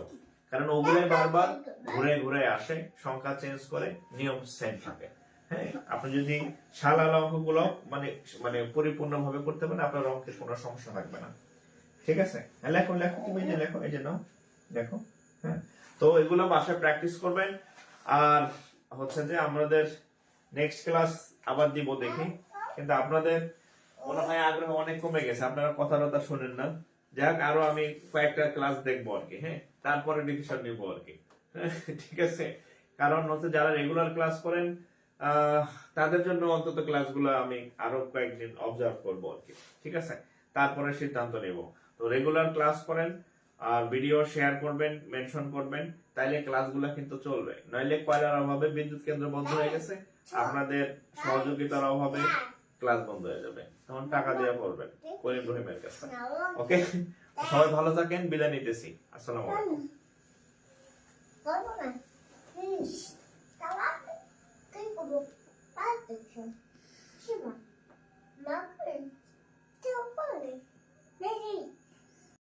কারণ ওগুলাই বারবার ঘুরে ঘুরে আসে, সংখ্যা চেঞ্জ করে, নিয়ম সেম থাকে। হ্যাঁ, আপনি যদি সালালা অঙ্কগুলো মানে মানে পরিপূর্ণ ভাবে করতে পারেন আপনার অঙ্কের কোনো সমস্যা থাকবে না। ঠিক আছে, লেখো লেখো, তুমি এই যে লেখো, এই যে নাও দেখো। হ্যাঁ, তো এগুলো বাসায় প্র্যাকটিস করবেন। আর হচ্ছে যে আমাদের নেক্সট ক্লাস আবার দিব দেখি, কিন্তু আপনাদের মনে হয় আগ্রহ অনেক কমে গেছে, আপনারা কথা টথা শোনেন না। যাক, আরো আমি কয়েকটা ক্লাস দেখবো আর কি। হ্যাঁ, তারপরে ডিসিশন নিব আর কি। ঠিক আছে, কারণ হচ্ছে যারা রেগুলার ক্লাস করেন তাদের জন্য অন্তত ক্লাসগুলো আমি আরো কয়েকদিন অবজার্ভ করবো আর কি। ঠিক আছে, তারপরে সিদ্ধান্ত নেব। তো রেগুলার ক্লাস করেন আর ভিডিও শেয়ার করবেন, মেনশন করবেন, তাইলে ক্লাসগুলো কিন্তু চলবে। নইলে কয়লার অভাবে বিদ্যুৎ কেন্দ্র বন্ধ হয়ে গেছে, আপনাদের সহযোগিতার অভাবে ক্লাস বন্ধ হয়ে যাবে, তখন টাকা দিয়ে করবেন করিম রহিমের কাছে। ওকে, সবাই ভালো থাকেন, বিদায় নিতেছি। আসসালামু আলাইকুম।